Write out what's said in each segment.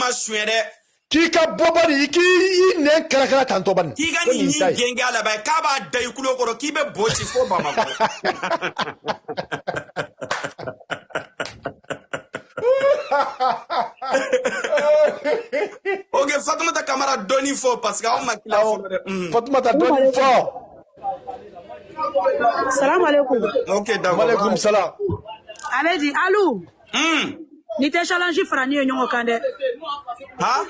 ma suere. Kika bobani ki ne kala tanto ban. Kiga ni genga la ba ka ba dai kulo koro ki be bochi fo ba ma. Ok, Fatoumata Camara doni fo parce que on m'a kila fo. Fatoumata doni fo. Salam alaikum. Ok, d'accord. Alaikum salam. Allez dit allô. Ni te challenge frani e nyongo kande. Ha?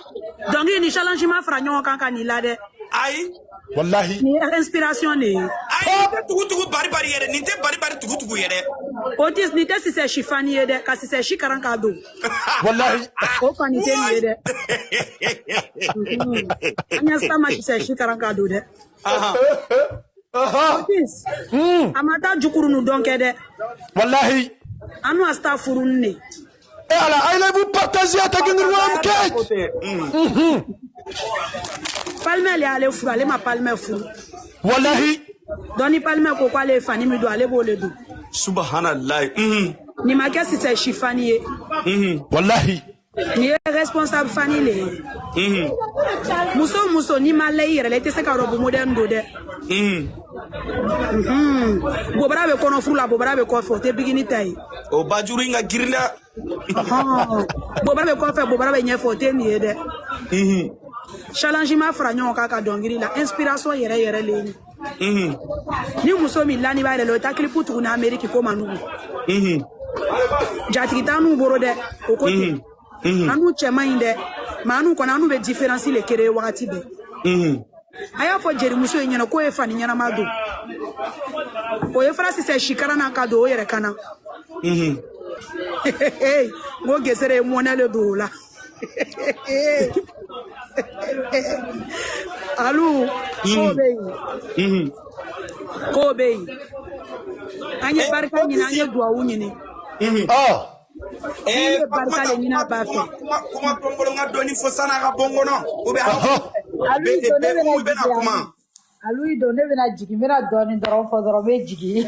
Donc ni challenge ma fra nyongo kan kan ni lade. Aïe. Wallahi. Ni inspiration ni. Aïe, tugu bari yere, ni te bari tugu yere. Otis ni te si se chifani yede, ka si se chikaran kado. Wallahi. O fani te ni yede. Anya stama si se chikaran kado de. Otis. Amata jukuru nu donke de. Wallahi. Anu asta furun ne. Et alors, allez-vous partager à ta gueule cake? Palme le ale furu, ale ma palme furu. Wallahi. Doni palme ko kwa le fani mi do ale bo le do. Subhanallah. Ni ma ke si se chifani ye. Wallahi. Ni est responsable fani le. Muso ni ma le yere le te se ka robo modern do de. Bobara be kono furu la bobara be ko fo te bigini tay. O bajuri nga girna. Bobara be ko fe bobara be nyefo te ni de. Challenge ma fra nyon ka dongiri la inspiration yere le ni. Ni muso mi lani ba le ta clip pour na Amerique ko manu. Jati tanu boro de o ko anu chema inde manu ko anu be différence le kere wakati be. Aya fo jeri muso nyana ko e fani nyana madu. O e fra si se shikara na kado o yere kana. Go gesere monele do la. Alou, Kobe. Anya barka ni anya dua unyini. Barka ni na bafe. Kuma tombolo nga doni fo sana ga bongo no. Obe na kuma. Alou idone bena jigi mena doni doro fo doro be jigi.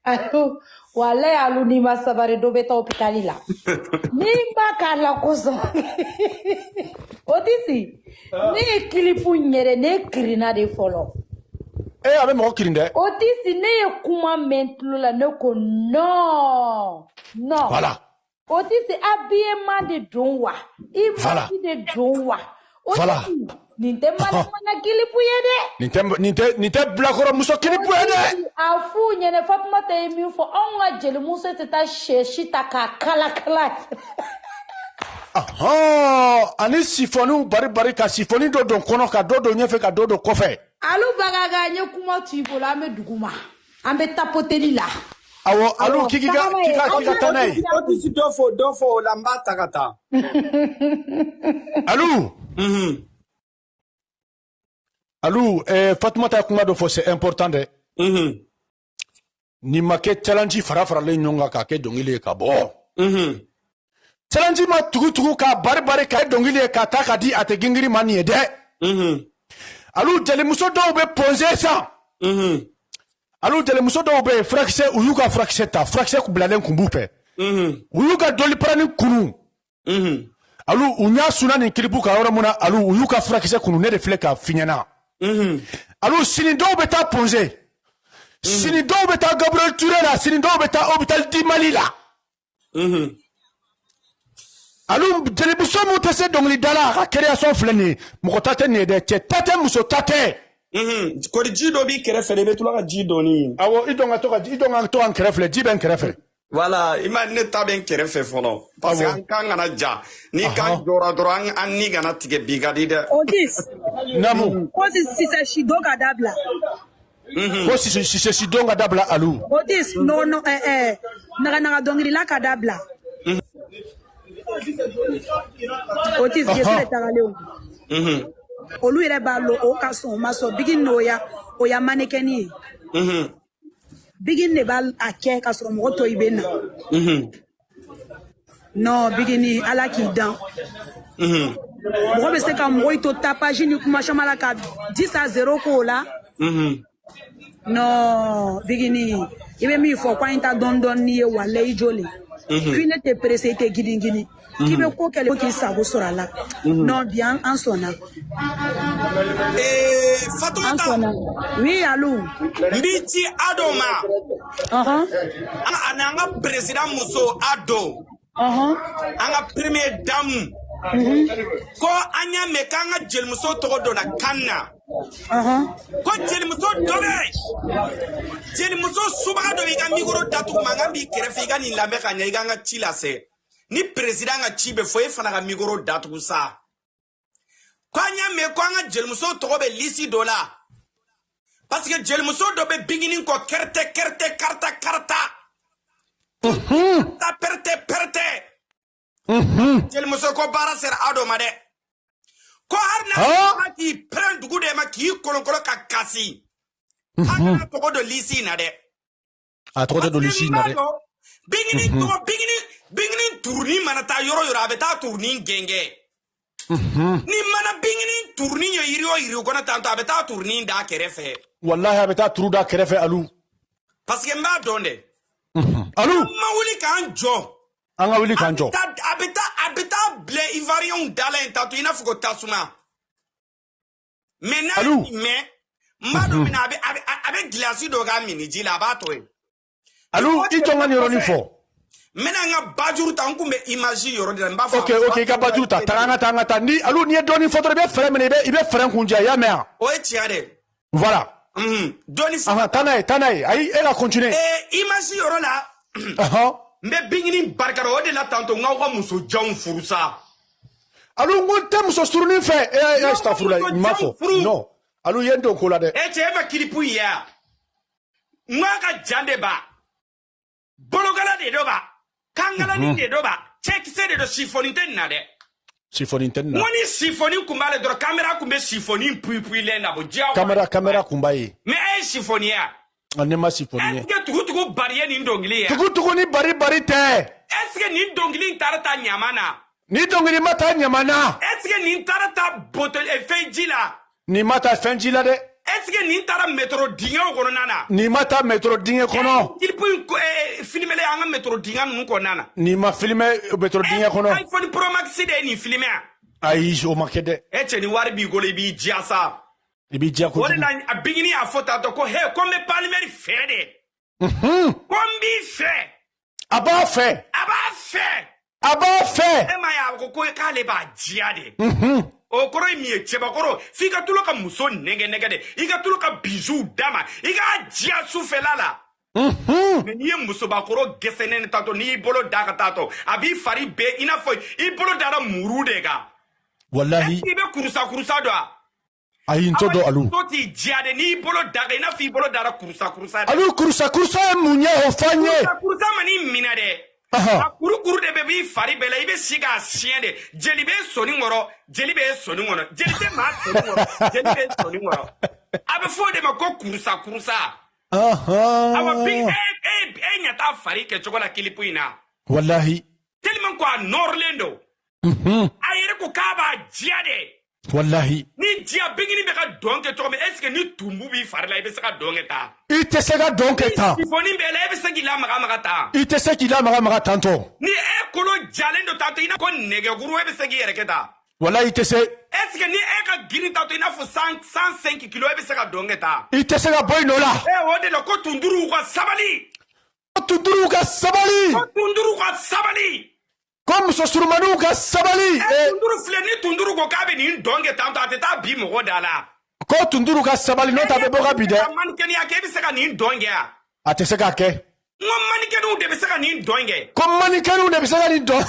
Alou wale alou ni masabare do beta hôpitali la. Ni bakala koso. Otisi. Ni kilipu nyere ne krina de folo. Avec mon kirinde. Otisi ne kuma mentlo la ne ko non. Voilà. Otisi habillement de donwa. Voilà. De donwa. Voilà. Ninte mana kilipu yede. Ninte blakoro muso kilipu yede. Afu nyene Fatoumata emi fo onga jeli muso teta sheshita ka kala. Ani sifonu bari ka sifoni do don kono ka do nyefe ka do kofe. Alu bagaga nye kuma tuibola ame duguma. Ambe tapoteli la. Awo alu kika tanai. Otisi dofo lamba takata. Alu. Alu Fatoumata kuma do fo c'est important de. Ni make challenge fara le nyonga ka ke dongile ka bo. Challenge ma tugu ka bari ka dongile ka ta ka di ate gingiri mani de. Alu jeli muso do be poser ça. Alu jeli muso do be fraxe uyuka fraxe ku blalen kumbupe. Uyuka doli prani kunu. Alu unya suna ni kilipu ka ora muna alu uyuka fraxe kunu ne refleka finyana. Alu sini do be ta poser. Sini do be ta Gabriel Touré la, sini do be ta hôpital di Mali la. Alum jeli muso mu tese dongli dala ka création fleni mo tate ne de tate muso tate. Ko di jido bi kerefe de betula ka jido ni. Awo idonga to an kerefe jiben kerefe. Voilà, imagine ne taben kerefe folo. Parce que kan ngana ja. Ni kan dora an ni gana tige bigadi de. Otis. Namu. Otis si se shido ka dabla. Ko si se shido ka dabla alu. Otis no naga dongri la ka dabla. Otis gesere tagaleo. Olu yere ba lo o ka son maso bigin no ya o ya manekeni. Bigin ne ba ake ka so mo to ibena. No bigini ala ki dan. Mo be se ka mo to tapage ni kuma chamala ka 10-0 ko la. No bigini ibe mi fo kwa inta don ni e wale ijole. Puis ne te pressé te gidingini. k'i bɛ ko kɛlen ko k'i sago sɔrɔ a la non bi an sɔnna Fatoumata oui allo n b'i ci Ado ma an ka président muso Ado an ka premier dame ko an y'a mɛn k'an ka jelimuso tɔgɔ donna kan na ko jelimuso dɔ bɛ jelimuso subaga dɔ i ka micro datugu mankan b'i kɛrɛfɛ i ka nin lamɛn ka ɲɛ i ka an ka ci lase ni président ka ci bɛ fɔ e fana ka micro datugu sa ko an y'a mɛn ko an ka jelimuso tɔgɔ bɛ lisi dɔ la parce que jelimuso dɔ bɛ bingini kɔ kɛrɛtɛ kɛrɛtɛ karata karata ta pɛrɛtɛ pɛrɛtɛ jelimuso ko baara sera Ado ma dɛ ko hali n'a k'i pɛrɛn dugu de ma k'i kolonkolon ka kasi an ka tɔgɔ dɔ lisi na dɛ a tɔgɔ dɔ lisi na dɛ bingini tɔgɔ bingini turunin mana taa yɔrɔ yɔrɔ a bɛ taa turunin gɛngɛ ni mana bingini turunin ye yiri o yiri kɔnɔ tantɔ a bɛ taa turunin da kɛrɛfɛ wallahi a bɛ taa turu da kɛrɛfɛ alu parce que n b'a dɔn dɛ alu an ma wuli k'an jɔ an ka wuli k'an jɔ a bɛ taa bila ivoirien da la yen tantɔ i n'a fɔ ko tasuma mais n'a ye nin mɛn n b'a dɔn mina a bɛ gilasi dɔ k'a mini ji la a b'a to yen alu i jɔ n ka nin yɔrɔnin fɔ n bɛna n ka bajuru ta n kun bɛ image yɔrɔ de la n b'a fɔ ok i ka bajuru ta taga an ka taa ni alu n'i ye dɔɔnin fɔ dɔrɔn i bɛ fɛrɛ minɛ i bɛ fɛrɛ kun diya i y'a mɛn yan o ye tiɲɛ de voilà dɔɔnin fɔ taa n'a ye ayi e ka continuer image yɔrɔ la n bɛ bingini barikada o de la tantɔ n k'aw ka muso janw furu sa alu n ko n tɛ muso surunin fɛ astafurulayi n m'a fɔ non alu ye n don ko la dɛ cɛ e ma kilipu ye yan n k'a ka jan de ba bologala de dɔ ba kangalani de dɔ ba cɛkisɛ de dɔ sifɔni tɛ nin na dɛ sifɔni tɛ nin na n ko ni sifɔni kun b'ale dɔrɔn kamera kun bɛ sifɔni puyipuyilen na bɔ diyagoya kamera kun b'a ye mais e ye sifɔni ye yan ne ma sifɔni ye est-ce que tugutugu bari ye nin dɔnkili ye tugutugu ni bari tɛ est-ce que nin dɔnkili in taara ta ɲama na ni dɔnkili ma taa ɲama na est-ce que nin taara ta fɛn ji la nin ma taa fɛn ji la dɛ est-ce que nin taara métro dingɛw kɔnɔna na nin ma taa métro dingɛ kɔnɔ kilipu in filmele an ka métro dingɛ ninnu kɔnɔna na nin ma filmé métro dingɛ kɔnɔ iPhone Pro Max de ye nin filmé yan ayi o ma kɛ dɛ e cɛ ni wari b'i bolo i b'i diya sa i b'i diya kojugu o de la a bingini y'a fɔ tantɔ ko he ko n bɛ palimɛri fɛ de ko n b'i fɛ a b'a fɛ a b'a fɛ e ma ye a ko k'ale b'a diya de o kɔrɔ ye min ye cɛbakɔrɔ f'i ka tulo ka muso nɛgɛ de i ka tulo ka bijoux d'a ma i k'a diya sufɛla la mais n'i ye musobakɔrɔ gɛsɛnɛ tantɔ n'i y'i bolo da ka taatɔ a b'i fari bɛɛ i n'a fɔ i bolo dara muru de kan wallahi est-ce que i bɛ kurusa dɔn a ayi n t'o dɔn alu muso t'i diya de n'i bolo da kan i n'a fɔ i bolo dara kurusa de alu kurusa ye mun ye o fɔ n ye kurusa ma n'i minɛ dɛ a kurukuru de bɛ b'i fari bɛɛ la i bɛ si k'a siɲɛ de jeli bɛ sɔni kɔrɔ jeli bɛ sɔni kɔnɔ jeli tɛ maa sɔni kɔrɔ jeli bɛ sɔni kɔrɔ a bɛ fɔ o de ma ko kurusa awa bi e ɲɛ t'a fari kɛcogo la kilipu in na wallahi tellement ko a nɔrɔlen don a yɛrɛ ko k'a b'a diya de wallahi ni diya bingini bɛ ka dɔn kɛ cogo min est ce que ni tumbu b'i fari la i bɛ se ka dɔn kɛ tan i tɛ se ka dɔn kɛ tan sifɔni b'e la e bɛ se k'i lamaga tan i tɛ se k'i lamaga tan tɔ ni e kolo jalen don tantɔ i n'a fɔ nɛgɛkuru e bɛ se k'i yɛrɛ kɛ tan wallahi i tɛ se est ce que ni e ka girin tantɔ i n'a fɔ 105 kilos e bɛ se ka dɔn kɛ tan i tɛ se ka bɔ i nɔ la o de la ko tunduruw ka sabali ko muso surumaniw ka sabali tunduru filɛ ni tunduru ko k'a bɛ nin dɔn kɛ tantɔ a tɛ taa bi mɔgɔ da la ko tunduru ka sabali n'o tɛ a bɛ bɔ ka bi dɛ manikɛniya kɛ e bɛ se ka nin dɔn kɛ wa a tɛ se k'a kɛ n ko manikɛniw de bɛ se ka nin dɔn kɛ ko manikɛniw de bɛ se ka nin dɔn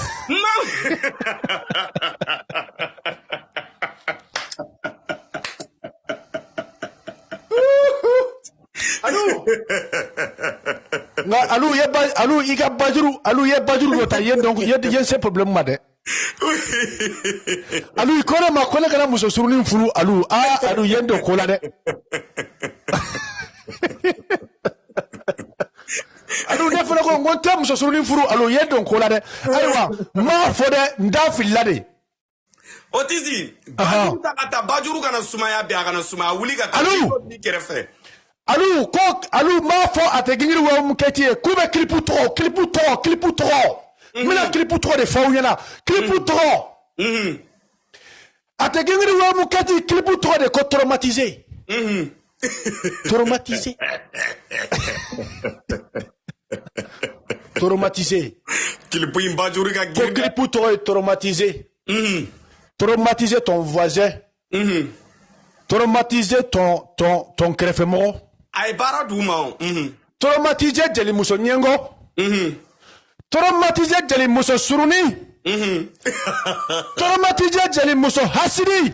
nka alu i ka bajuru dɔ ta ye se problème ma dɛ alu i ko ne ma ko ne kana muso surunin furu alu ye n don ko la dɛ alu ne fana ko n tɛ muso surunin furu alu ye n don ko la dɛ ayiwa n m'a fɔ dɛ n t'a filila de Otizi bajuru ta ka taa bajuru kana sumaya bi a kana sumaya wuli ka taa ni kɛrɛfɛ alu ko alu m'a fɔ a tɛ gingiri wa mu kɛti ye k'u bɛ kilipu tɔgɔ mina clip tɔgɔ de fɔ aw ɲɛna clip tɔgɔ a tɛ gengiri wa mu kɛti clip tɔgɔ de ko traumatisé traumatisé traumatisé clip in bajuru ka ko clip tɔgɔ est traumatisé traumatiser ton voisin traumatiser ton kɛrɛfɛmɔgɔ ay bara duma traumatiser jeli muso ɲɛngɔ traumatiser jeli muso suruni traumatiser jeli muso hasidi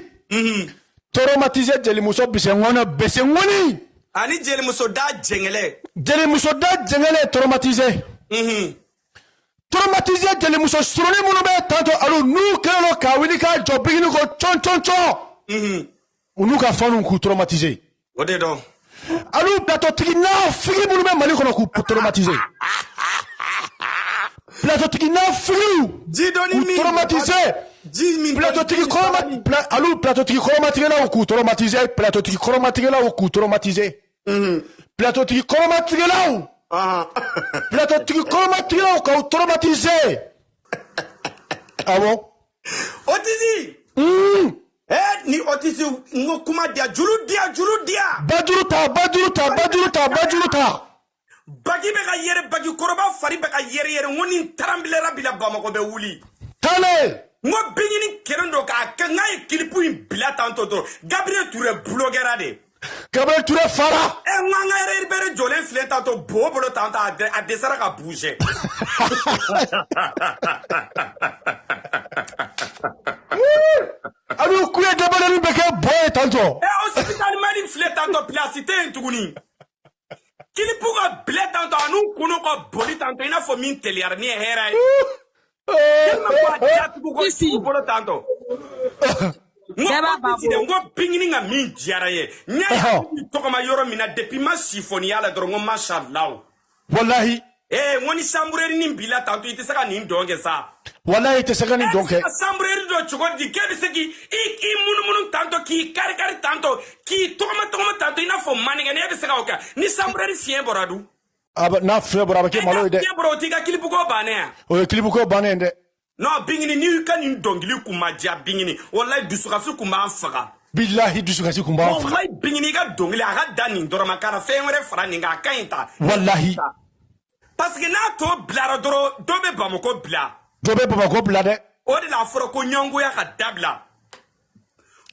traumatiser jeli muso besengoni ani jeli muso da jengele traumatiser traumatiser jeli muso suruni minnu bɛ tanto alu n'u kɛlen ka wuli ka jɔ bigini ko cɔn u n'u ka fɛnw k'u traumatiser o de dɔn alu platotigi n'a figi minnu bɛ Mali kɔnɔ k'u traumatiser platotigi n'a figi k'u traumatiser platotigi kɔrɔmatigɛlaw k'u traumatiser platotigi kɔrɔmatigɛlaw k'u traumatiser platotigi kɔrɔmatigɛlaw platotigi kɔrɔmatigɛlaw k'u traumatiser awɔ otisi ni otisi ngo kuma dia juru dia bajuru ta bagi be ka yere bagi koroba fari be ka yere ngoni tarambilera bila Bamako be wuli tale ngo bingini kerendo ka ngai kilipu in bila tanto to Gabriel Touré bloguera de Gabriel Touré fara nganga yere bere jole fle tanto bobolo tanto a desara ka bouger alu kuye dabale be ke boy tanto hospital mali fle tanto placité ntuguni kilipu ka bila tanto anu kuno ka boli tanto ina fo min teliar ni hera bolo tanto ngo pingini nga min jara ye nya to kama yoro mina depuis ma sifoni yala dorongo mashallah wallahi ngoni sambureri ni bila tanto ite saka ni ndonge sa wallahi ite saka ni ndonge sambureri do chugo di kebe seki i munu tanto ki kari tanto ki toma tanto ina fo maniga ne be saka oka ni sambureri fien boradu aba na fien boraba ke malo ide fien boroti ka klipu ko bane o klipu ko bane inde no bingini ni kan ni dongili kuma ja bingini wallahi dusukasu kuma anfaga billahi dusukasi kuma anfaga wallahi bingini ga dongili aga dani ndoroma kana fenwere fara ninga kainta wallahi parce que na to blara doro dobe Bamako bla de o de la foro ko nyongo ya ka dabla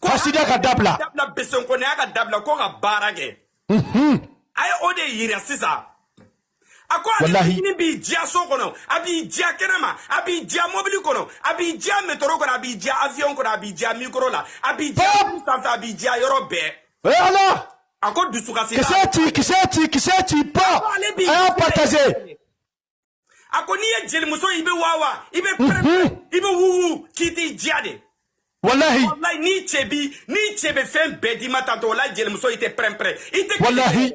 ko hasida ka dabla beson ko ne ya ka dabla ko ka barage ay o de yira sisa wallahi ni bi dia so kono abi dia kenama abi dia mobile kono abi dia metro kono abi dia avion kono abi dia micro la abi dia sanfa abi dia yorobe ala ako dusukasi kiseti pa a partager ako ni ye jeli muso ibe wawa ibe ibe wuwu kiti jiade wallahi ni chebe fen bedi matanto wallahi jeli muso ite prempre ite wallahi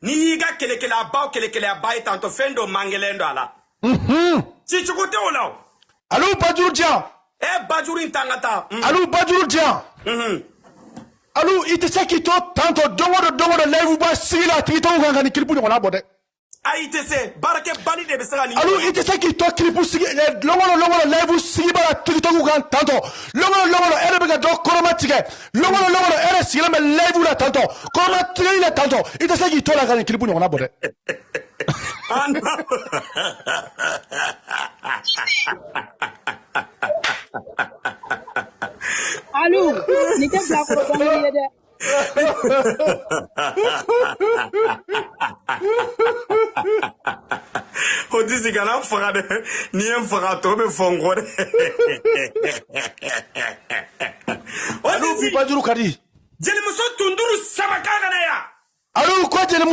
ni ga kelekele aba tanto fendo mangelendo ala si chukote ola alu bajuru dia bajuru intangata alu bajuru dia alu ite saki to tanto dongo live ba sila tito nganga ni klipu ngona bode aite se barake bani de besala ni alu ite saki to klipu sigi longo live sigi ba tito nganga tanto longo ere be ga do koromatike longo ere sigi me live la tanto koromatike la tanto ite saki to la ngani klipu ngona bode Alu, ni ke bla ko dongili de. Otisi kana faga de ni en faga to be fongo de alu bi bajuru kadi jeli muso tunduru samaka kana ya alu ko jeli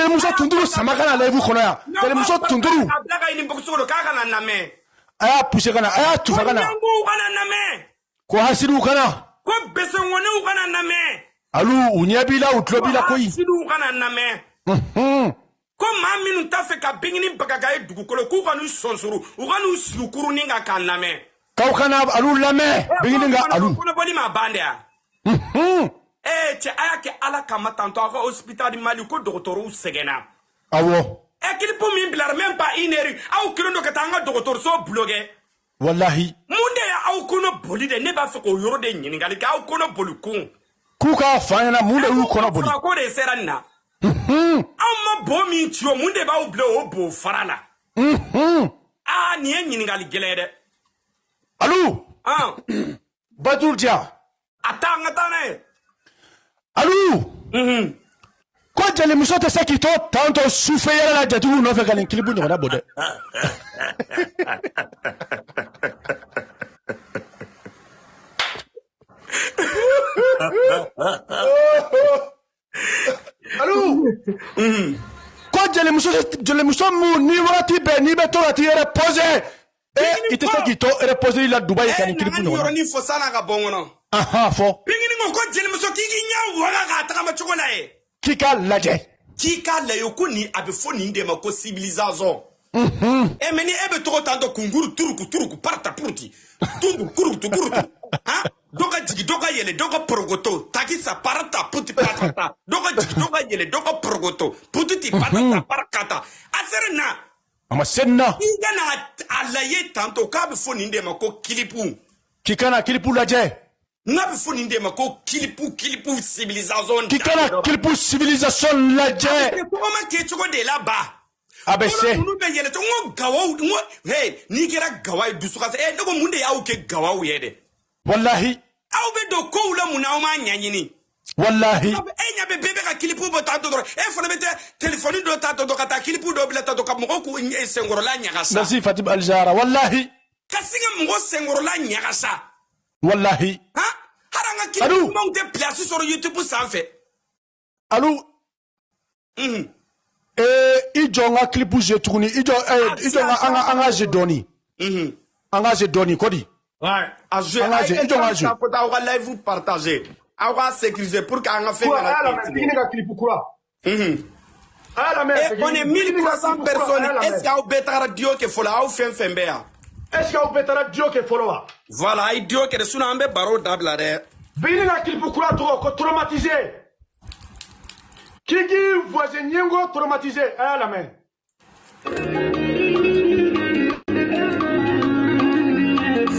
muso tunduru samaka na live kono ya jeli muso tunduru ablaga ini bokusoro ka kana name aya pousse kana aya tufa kana kana name ko hasidu kana ko besongone kana name alu unyabila utlobila koyi hasidu kana name ko maa minnu t'a fɛ ka bingini bagaga ye dugukolo k'u ka n'u sɔnsuru u ka n'u sigi kurunin kan k'a lamɛn k'aw kana alu lamɛn bingini ka alu kɔnɔbɔli ma ban de ya cɛ a y'a kɛ ala kama tantɔ aw ka hospital Mali ko dɔgɔtɔrɔw sɛgɛnna awɔ E clipu min bilar même pas une heure. Aw kilondo ka tanga docteur so blogué. Wallahi. Munde ya aw kono boli de ne ba fe ko yoro de nyiningali ka aw kono boli kun. Kuka fanyana munde yu kono boli. Ko de seranna. Amma bo min tio munde ba u o bo farala. Ah ni nyiningali gelede. Alou. Ah. Badul Dia. Attends. Alou. Ko jeli muso te se ki to tanto souffre yala la jatu no fe galen klibu ni wada bode. Alou. Ko jeli muso mu ni wati be ni be to ati reposer. Ite se ki to reposer la Dubai kan klibu ni wada. Ni fo sala ga bongono. Aha fo. Pingini ngo ko jeli muso ki nya wala ga ta ma chokola e. Kika laje. Kika la yokuni abe foni ndema ko civilisation. Meni ebe to tando kunguru turuku parta purti. Tungu kurutu. Ha? Doka jigi doka yele doka progoto. Takisa parata puti patata. Doka jigi doka yele doka progoto. Puti patata parakata. Aserena. Ama senna. Inga na alaye tanto kabe foni ndema ko kilipu. Kika na kilipu laje. N'a fo ni ndema ko kilipu civilisation kikana kilipu civilisation la je ko ma ke choko de la ba abese nu be yele to ngo gawa ngo hey ni kera gawa dusuka e ndo munde ya uke gawa yede wallahi aw be do ko la muna ma nyanyini wallahi e nya be bebe ka kilipu bo tanto do e fo le bete telephone do tanto do kata kilipu do bila tanto ka mo ko e sengoro la nyagasa nasi fatib aljara wallahi kasinga mo sengoro la nyagasa wallahi ha haranga kilipu mo te place sur YouTube sans fait alou ijo nga klipu je tuguni ijo nga anga je doni anga je doni kodi ouais a je ijo nga je pour ta live vous partager awa sécuriser pour qu'anga fait la klipu kura on est 1300 personnes est-ce qu'il y a betara dio que fola au fembea est-ce qu'il y a betara dio que fola voilà il dio que suna ambe baro dabla de bini na klipu kura ko traumatisé Kiki voisin Nyengo traumatisé à la main.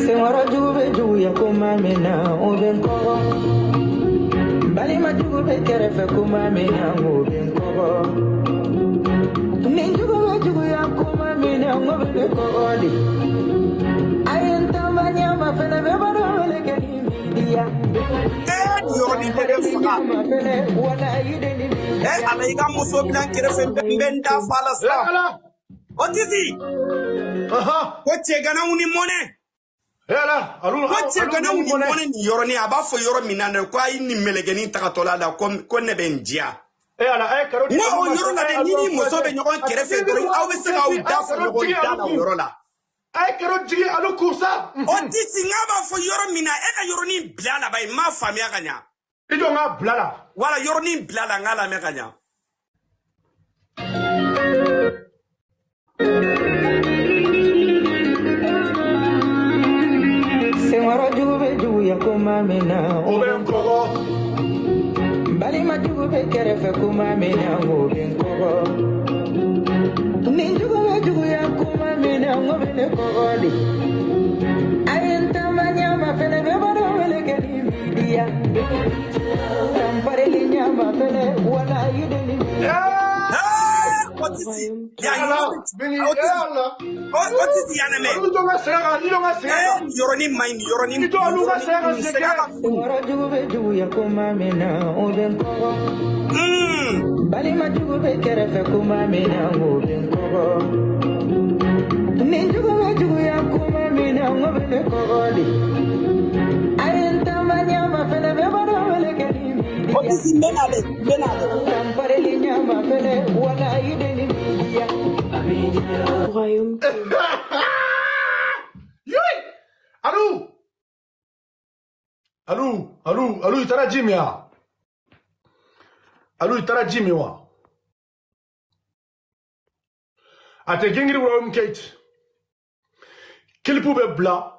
Senghora jube juya kuma mena obenko. Bali ma jube kerefe kuma mena obenko. Ninjugo juya kuma mena obenko di. Ayenta manya ma fena be baro wele keni media. Yoni de fuka. Alayga muso blan kerefe mbenda fala sa. Otisi. Ko chegana uni mone. Ela, alula. Ko chegana uni mone ni yoroni aba fo yoro minana ko ay ni melegeni takatola da ko ne benjia. Ela, karo. Mo yoro na de ni muso be nyokon kerefe do aw be se ga u da fo nyokon da na yoro la. Ay karo jigi alu kursa. Otisi ngaba fo yoro mina e ka yoroni blala bay ma famia kanya. Ijo nga blala. Wala yoroni blala ngala me kanya. Senghora jube juya kuma mena obenko. Bali ma jube kerefe kuma mena obenko. Ninjugo juya kuma mena obenko di. Ayenta manya ma fene be baro wele keni media. Tampare linya ma fene wala yideni. What is it? What is the anime? Yoroni mine, Yoroni. Senghora jube juya kuma mena obenko. Bali ma jube kerefe kuma mena obenko. Ninjugo juya kuma mena obenko di. Ayenta manya ma fene be baro wele keni media. What is it? Menale. Tampare linya ma fene wala yideni media. Royaume. Alou, itara Jimmy. Alou, itara Jimmy wa. Ate gengiri Royaume Kate. Kilipu be bla.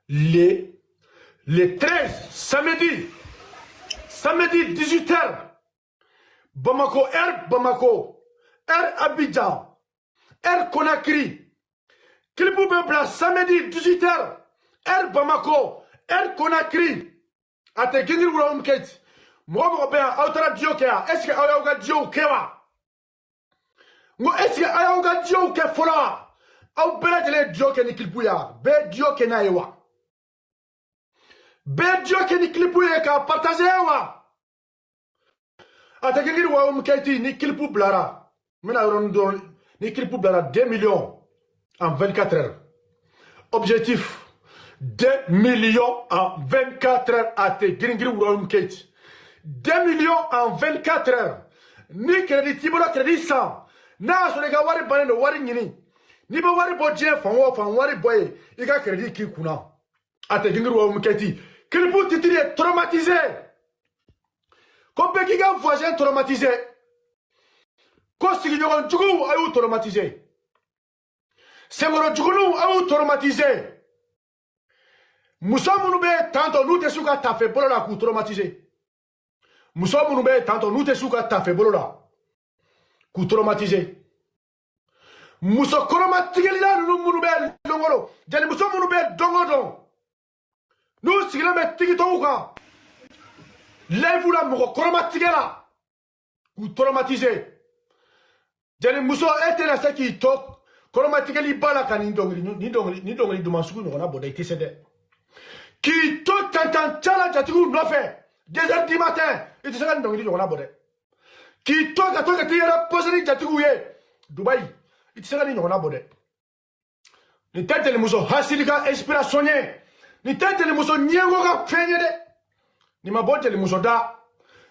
Le 13, samedi 18h. Bamako, Air Bamako, Air Abidjan, Air Conakry. Clipou Bebla, samedi 18h, Air Bamako, Air Conakry. Ate Gingri Wula Umket. Moi, Autara Diokea, est-ce que Ayaouga Diokewa? Moi, est-ce que Ayaouga Dioke Fola? Au Beladele Dioke ni Clipouya, Be Dioke na Ewa. Be Dioke ni Clipouya ka partager Ewa. Ate Gingri Wula Umketi ni Clipou Blara. Mena Rondo ni Clipou Blara 2 millions en 24 heures. Objectif 2 millions en 24 heures à te Gringri Wula Umketi. 2 millions en 24 heures. Ni crédit Tibola crédit 100. Na so lega wari bane no wari nyini. Ni ba wari bo je fan wari boy. Iga crédit ki kuna. Ate Gingri Wula Umketi. Clipou titri est traumatisé. Comme qui ga voisin traumatisé. Ko sigi nyogon jugu ayu traumatisé. Sengoro jugunu ayu traumatisé. Musa munube tanto nous te suka tafe bolo la ku traumatisé. Musa munube tanto nous te suka tafe bolo la ku traumatisé. Musa traumatisé la nous munube dongolo. Jali musa munube dongodon. Nous sigla me tigi tonga. Lève la mo traumatisé la ku traumatisé. Jali musa était la saki tok traumatisé li bala kan ni dongri dumansuku no na boda itesede. Qui tout t'entend tchala jatigu no fait 2h du matin et tu sais donc il y en a bodé qui tout que tu iras poser jatigu ye Dubaï et tu sais il y en a bodé ni tête le muso hasilika inspiration ni tête le muso nyengo ka fenye de ni mabote le muso da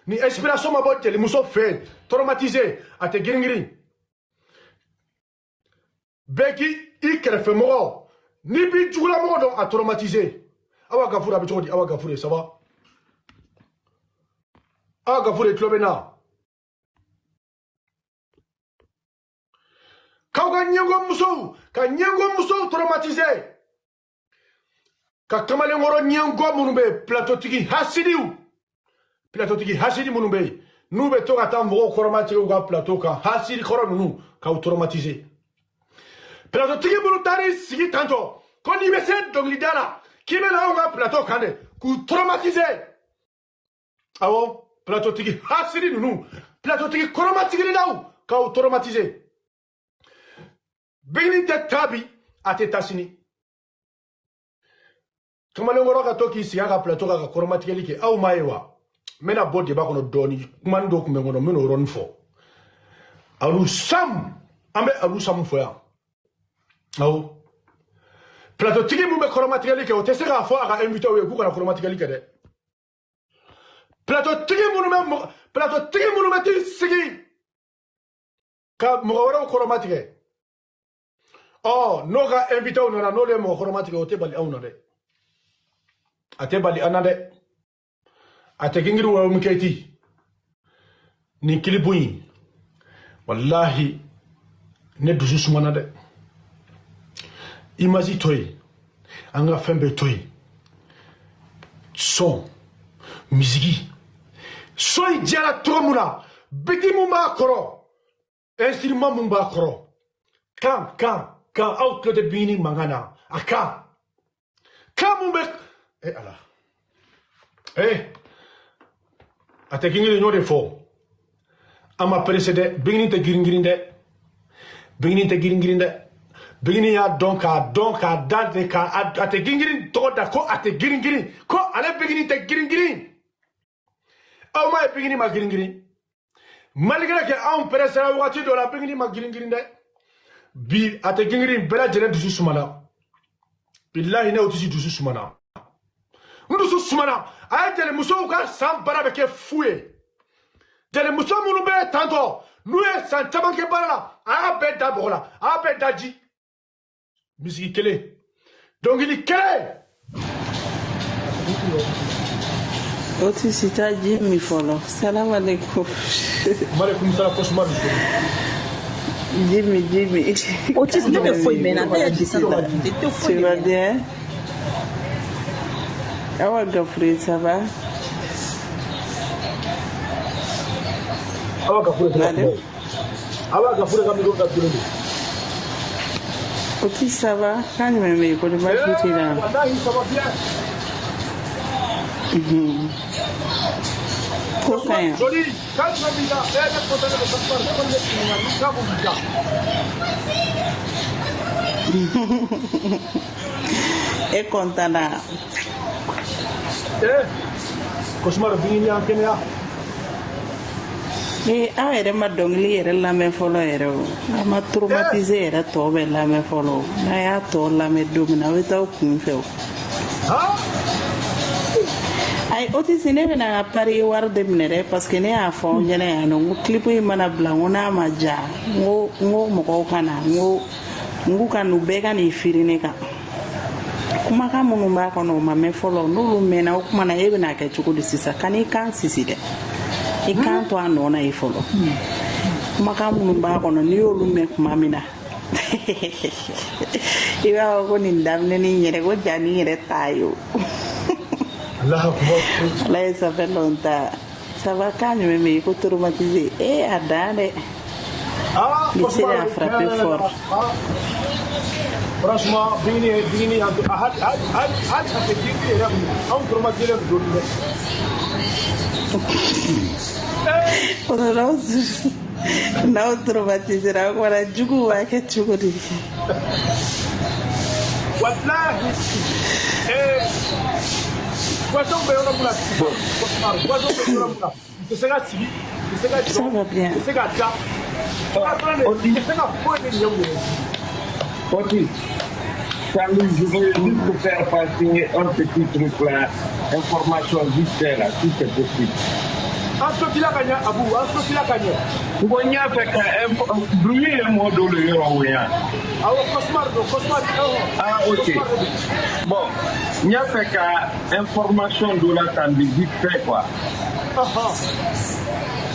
ni inspiration mabote le muso fait traumatisé à te gringri beki ikrefe mo ni bi jugula mo don a traumatisé. Awa Gafour habitude, Awa Gafour, ça va? Awa Gafour est clubena. Kauga Nyango Moussou traumatisé. Kamale Ngoro Nyango Mounube, plateau tiki Hasidiou. Plateau tiki Hasidi Mounube. Nous mettons à temps chromatique au plateau ka Hasidi Koronou, ka traumatisé. Plateau tiki Mounutari, Sigi Tanto. Quand il me sait donc l'idala. Qui me l'a on plateau kande ku traumatisé. Ah bon plateau tiki hasiri nous plateau tiki traumatisé là ka traumatisé. Bini te tabi atetasini. Kama le ngoro ka toki si ka plateau ka traumatisé like au maewa. Mena bodi ba kono doni mando ku mengono meno ron fo. Alu sam ambe alu sam fo ya. Awo plateau tigi mumbe chromatique like o tesera fo aga invité o ku kana chromatique like de plateau tigi mumbe ti sigi ka mo wara chromatique oh no ga invité o na no le mo chromatique o te bali awna de ate bali anade ate gingiri wo muketi ni kilibuyi wallahi ne dusu sumana de Imagine toi, anga fembe toi, son, musique, soy diara tromuna, beti mumba koro, instrument mumba koro, quand, out de bini mangana, quand mumbe, Allah, ate kingiri no de fo, ama précédé, bini te giringirinde, Bini ya donc date ka ate gingirin toda ko ate giringirin ko ale bini te giringirin aw ma bini ma giringirin malgré que on presse wati do la bini ma giringirin de bi ate gingirin bela jere dusu sumana billahi ne otusi dusu sumana dusu sumana ay tele muso ka sam barabe ke foué tele muso munu be tanto nous sans tabanke barala a be dabola a be daji Musique kele. Donc il est kele. Oti sita Jimmy follow. Salam alaikum. Malaikum salam posma Jimmy. Oti sita me foi mena te disa. Tu vas bien? Awa Gafour, ça va? Otis, ça va? Quand je me mets, quand je vais shooter là. Ça va bien. Coquin. Joli. Quand je me dis là, elle est contente de se faire. Et content là. Cauchemar vini en Kenya. Mais elle m'a donné la même follow. Elle m'a traumatisé. Elle a tombé la même follow. Elle a tombé la même domina. Elle a tombé. Ay Otis ne bena pari war de minere parce que ne a fo nyene ya no clip yi mana blanco na maja ngo mo kana ngo kanu bega ni firine ka kuma ka munu ba kono ma me follow no mena o kuma na ebe na ka chuku disisa kani kan sisi de I kan to ano na I follow kuma ka munu ba kono ni o lu me kuma mina iba ko ni ndamne ni nyere go jani nyere tayo. Là, ça fait longtemps. Ça va quand même, mais il faut traumatiser. Et Adam, l'essai a frappé fort. Franchement, Bini, Não traumatizará agora, digo lá que é digo de. Ça va bien. Ok. Salut, je veux juste te faire passer un petit truc là, information vite fait là, si c'est possible. Ah, ok. Bon, il y a fait qu'à information de la table vite fait quoi.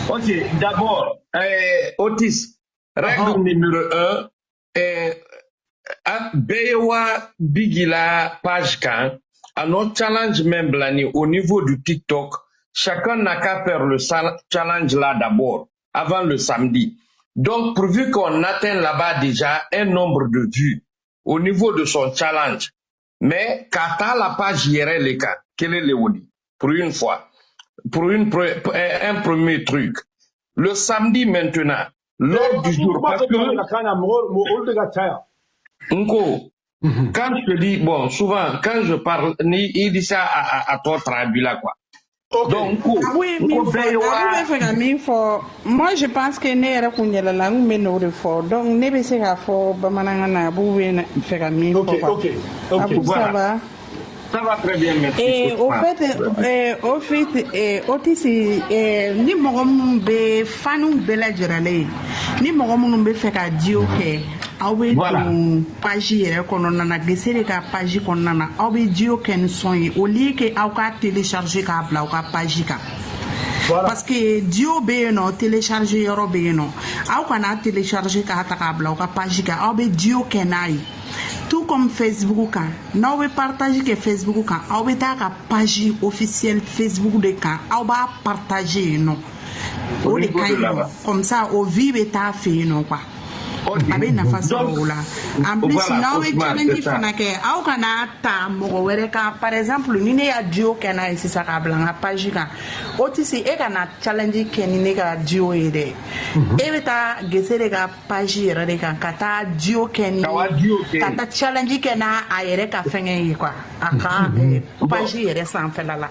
Ok, d'abord, Otis, règle numéro 1, Bewa Bigila page quand, à notre challenge même l'année au niveau du TikTok, chacun n'a qu'à faire le challenge là d'abord, avant le samedi. Donc, pourvu qu'on atteint là-bas déjà un nombre de vues au niveau de son challenge, mais qu'à la page IRL les cas, quel est le Léonie? Pour une fois, pour un premier truc. Le samedi maintenant, l'ordre du jour, parce que... Nko, quand je te dis, bon, souvent, quand je parle, il dit ça à toi, Trabila, quoi. Okay. Donc, oui, moi je pense que ne era kunyela la ngume no refo donc ne be se ga fo bamananga na buwe na fera mi ok voilà. Ça va très bien, merci. Et au fait, Otis, ni mogom be fanu bela jirale, ni mogom be feka dio ke, awe tu page yere kono na gesere ka page kono na, awe dio ken sonye, au lieu que au ka télécharger ka bla au ka page ka. Voilà. Parce que Dio be no télécharger yoro be no, au kana télécharger ka ta ka bla au ka page ka, awe Dio kenai. Tout comme Facebook, nous pouvons partager que Facebook, nous pouvons ta page officielle Facebook de quand, nous pouvons partager non. Comme ça, au vivre ta fait non quoi. Avec na façon là. En plus, nous challenge fona que au kana ta mo wereka par exemple ni ne ya Dio kana isi saka blanca page ka. Otisi e kana challenge ke ni ne ka Dio ede. E beta gesere ka page yere de kan kata Dio ken kata challenge ke na ayere ka fengen quoi. Aka page yere sans faire là.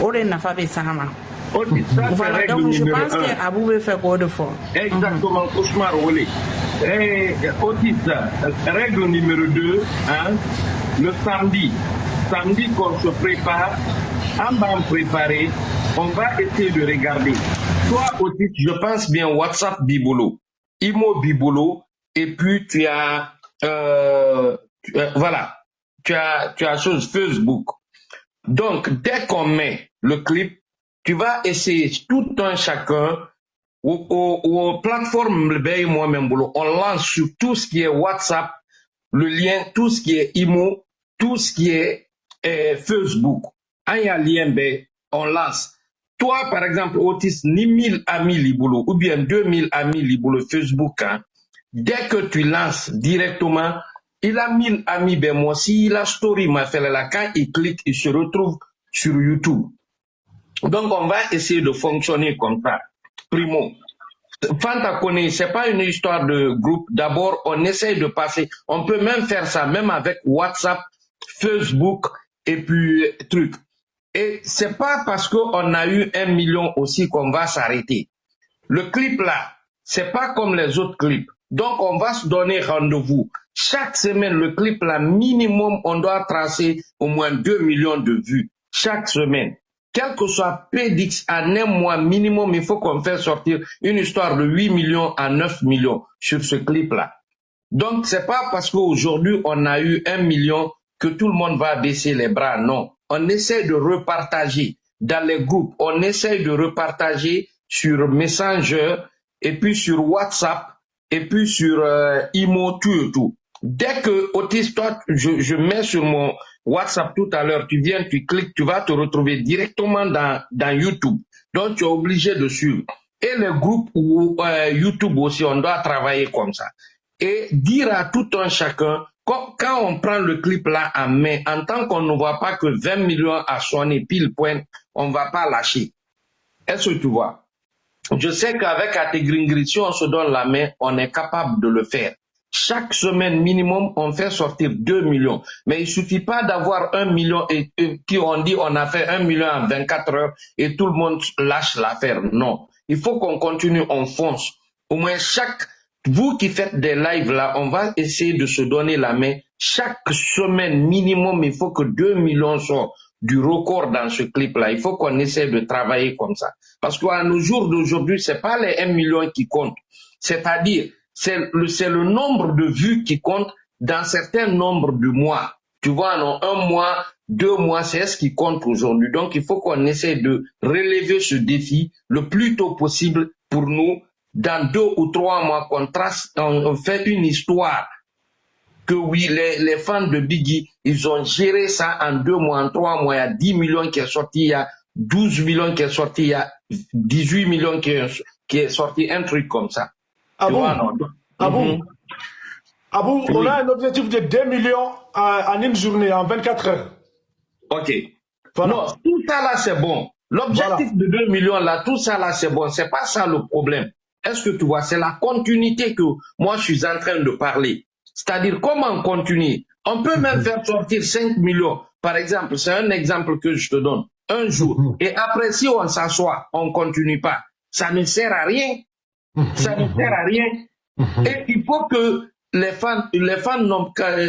Ore na fa be sama. Voilà, donc je pense que Abou veut faire quoi de fort. Exactement, Ousmane Roulé. Otis, règle numéro 2, hein, le samedi qu'on se prépare, on va en préparer, on va essayer de regarder. Toi, Otis, je pense bien WhatsApp Bibolo, Imo Bibolo, et puis tu as, voilà, tu as chose Facebook. Donc, dès qu'on met le clip, tu vas essayer tout un chacun aux plateformes moi-même, on lance sur tout ce qui est WhatsApp, le lien, tout ce qui est Imo, tout ce qui est Facebook. Il y a lien, on lance. toi, par exemple, Otis, ni 1000 amis Libolo, ou bien 2000 amis Libolo Facebook, hein, dès que tu lances directement, il a 1000 amis, ben moi, si la story m'a fait là, quand il clique, il se retrouve sur YouTube. Donc, on va essayer de fonctionner comme ça. Primo. Fanta connaît, c'est pas une histoire de groupe. D'abord, on essaye de passer. On peut même faire ça, même avec WhatsApp, Facebook, et puis truc. Et c'est pas parce qu'on a eu 1 million aussi qu'on va s'arrêter. Le clip là, c'est pas comme les autres clips. Donc, on va se donner rendez-vous. Chaque semaine, le clip là, minimum, on doit tracer au moins 2 millions de vues. Chaque semaine. Quel que soit PDX, en un mois minimum, il faut qu'on fasse sortir une histoire de 8 millions à 9 millions sur ce clip-là. Donc, c'est pas parce qu'aujourd'hui, on a eu 1 million que tout le monde va baisser les bras. Non. On essaie de repartager dans les groupes. On essaie de repartager sur Messenger, et puis sur WhatsApp, et puis sur Imo, tout et tout. Dès que Otis, toi, je mets sur mon WhatsApp tout à l'heure, tu viens, tu cliques, tu vas te retrouver directement dans YouTube. Donc, tu es obligé de suivre. Et les groupes ou YouTube aussi, on doit travailler comme ça. Et dire à tout un chacun, quand on prend le clip là en main, en tant qu'on ne voit pas que 20 millions à sonner pile point, on ne va pas lâcher. Est-ce que tu vois? Je sais qu'avec Ategringri, si on se donne la main, on est capable de le faire. Chaque semaine minimum, on fait sortir 2 millions. Mais il suffit pas d'avoir 1 million et qui on dit on a fait 1 million en 24 heures et tout le monde lâche l'affaire. Non. Il faut qu'on continue, on fonce. Au moins vous qui faites des lives là, on va essayer de se donner la main. Chaque semaine minimum, il faut que 2 millions sortent du record dans ce clip là. Il faut qu'on essaie de travailler comme ça. Parce qu'à nos jours d'aujourd'hui, c'est pas les 1 million qui comptent. C'est-à-dire, c'est le nombre de vues qui compte dans certains nombres de mois. Tu vois, non, 1 mois, 2 mois, c'est ce qui compte aujourd'hui. Donc, il faut qu'on essaie de relever ce défi le plus tôt possible pour nous. Dans 2 ou 3 mois, on fait une histoire. Que oui, les fans de Biggie, ils ont géré ça en 2 mois, en 3 mois. Il y a 10 millions qui est sorti, il y a 12 millions qui est sorti, il y a 18 millions qui est sorti, un truc comme ça. Abou, on a un objectif de 2 millions en une journée, en 24 heures. Ok. Voilà. Non, tout ça là, c'est bon. L'objectif de 2 millions là, tout ça là, c'est bon. C'est pas ça le problème. Est-ce que tu vois, c'est la continuité que moi, je suis en train de parler. C'est-à-dire, comment continuer? On peut même faire sortir 5 millions. Par exemple, c'est un exemple que je te donne. Un jour. Et après, si on s'assoit, on continue pas. Ça ne sert à rien. Ça ne sert à rien. Et il faut que les fans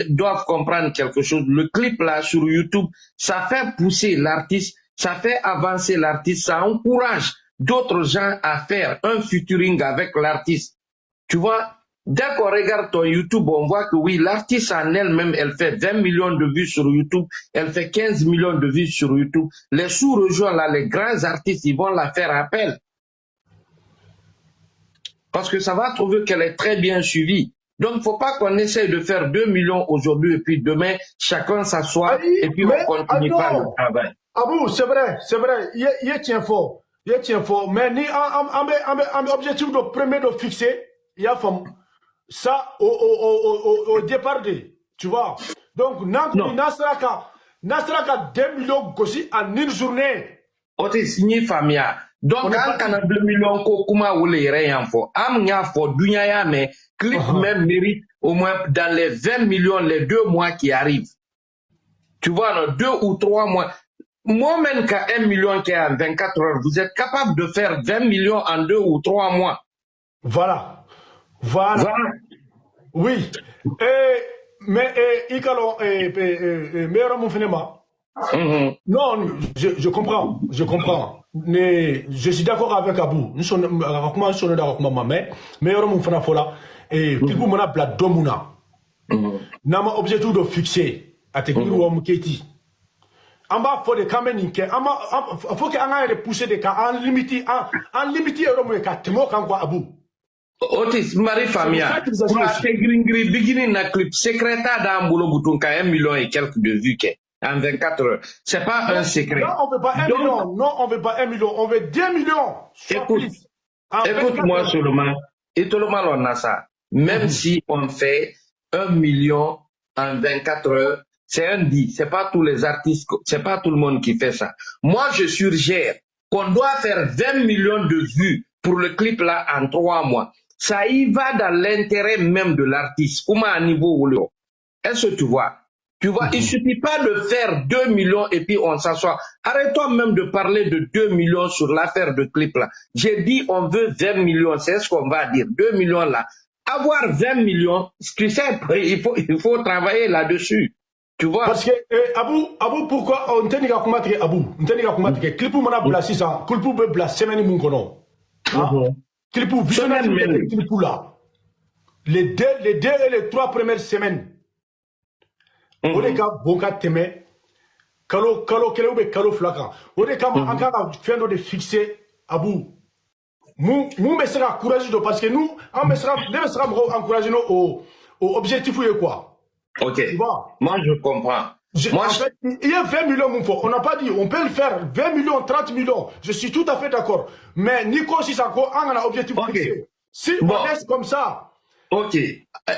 doivent comprendre quelque chose. Le clip là sur YouTube, ça fait pousser l'artiste, ça fait avancer l'artiste, ça encourage d'autres gens à faire un featuring avec l'artiste. Tu vois, dès qu'on regarde ton YouTube, on voit que oui, l'artiste en elle-même, elle fait 20 millions de vues sur YouTube, elle fait 15 millions de vues sur YouTube. Les sous-régions là, les grands artistes, ils vont la faire appel. Parce que ça va trouver qu'elle est très bien suivie. Donc, il ne faut pas qu'on essaye de faire 2 millions aujourd'hui et puis demain, chacun s'assoit et puis on continue pas le travail. Abou, c'est vrai. Il tient fort. Mais ni un objectif de premier de fixer, il y a ça au départ tu vois. Donc, Nasraka 2 millions aussi en une journée. C'est signé Famia. Donc, quand on a 2 millions, comment vous les rien fort? Mais clip même mérite au moins dans les 20 millions les 2 mois qui arrivent. Tu vois, 2 ou 3 mois. Moi-même, qu'à 1 million qui est en 24 heures, vous êtes capable de faire 20 millions en 2 ou 3 mois. Voilà. Oui. Mais, non, je comprends. Mais je suis d'accord avec Abou. Nous sommes d'accord avec maman, mais on fait fola et puis pour mon appel domuna. Nama objectif de fixer à te dire ou mketi. Amba faut de kameni ke amba faut que anga repousser de ka en limité euro ka temo kan quoi Abou. Otis Marie Famia. Pour Ategringri beginning na clip secrétaire d'Ambulo Boutonka 1 million et quelques de vues ke. en 24 heures. C'est pas un secret. Non, on veut pas 1 million. Non, on veut pas 1 million. On veut 2 millions. Écoute-moi seulement. Et tout le monde, on a ça. Même si on fait 1 million en 24 heures, c'est un dit. C'est pas tous les artistes, c'est pas tout le monde qui fait ça. Moi, je suggère qu'on doit faire 20 millions de vues pour le clip là en 3 mois. Ça y va dans l'intérêt même de l'artiste. Comment à niveau où est-ce que tu vois? Tu vois, il suffit pas de faire 2 millions et puis on s'assoit. Arrête-toi même de parler de 2 millions sur l'affaire de clip là. J'ai dit on veut 20 millions, c'est ce qu'on va dire. 2 millions là. Avoir 20 millions, tu sais, il faut travailler là-dessus. Tu vois? Parce que, Abou, pourquoi on t'a dit à combattre Abou? On t'a dit à combattre clip où on a blessé ça, clip où on a semaine où on clip où visionnaire clip là. Les 2 et les 3 premières semaines. On est qu'à bon cas témé, calo flaquant. On est qu'à encore faire de fixer Abou. Nous me sera courageux parce que nous, on me sera encouragé au objectif ou quoi. Ok. Moi, je comprends. En fait, il y a 20 millions, mon frère. On n'a pas dit, on peut le faire 20 millions, 30 millions. Je suis tout à fait d'accord. Mais Nico, si ça on a un objectif fixé. Si on laisse comme ça. Ok.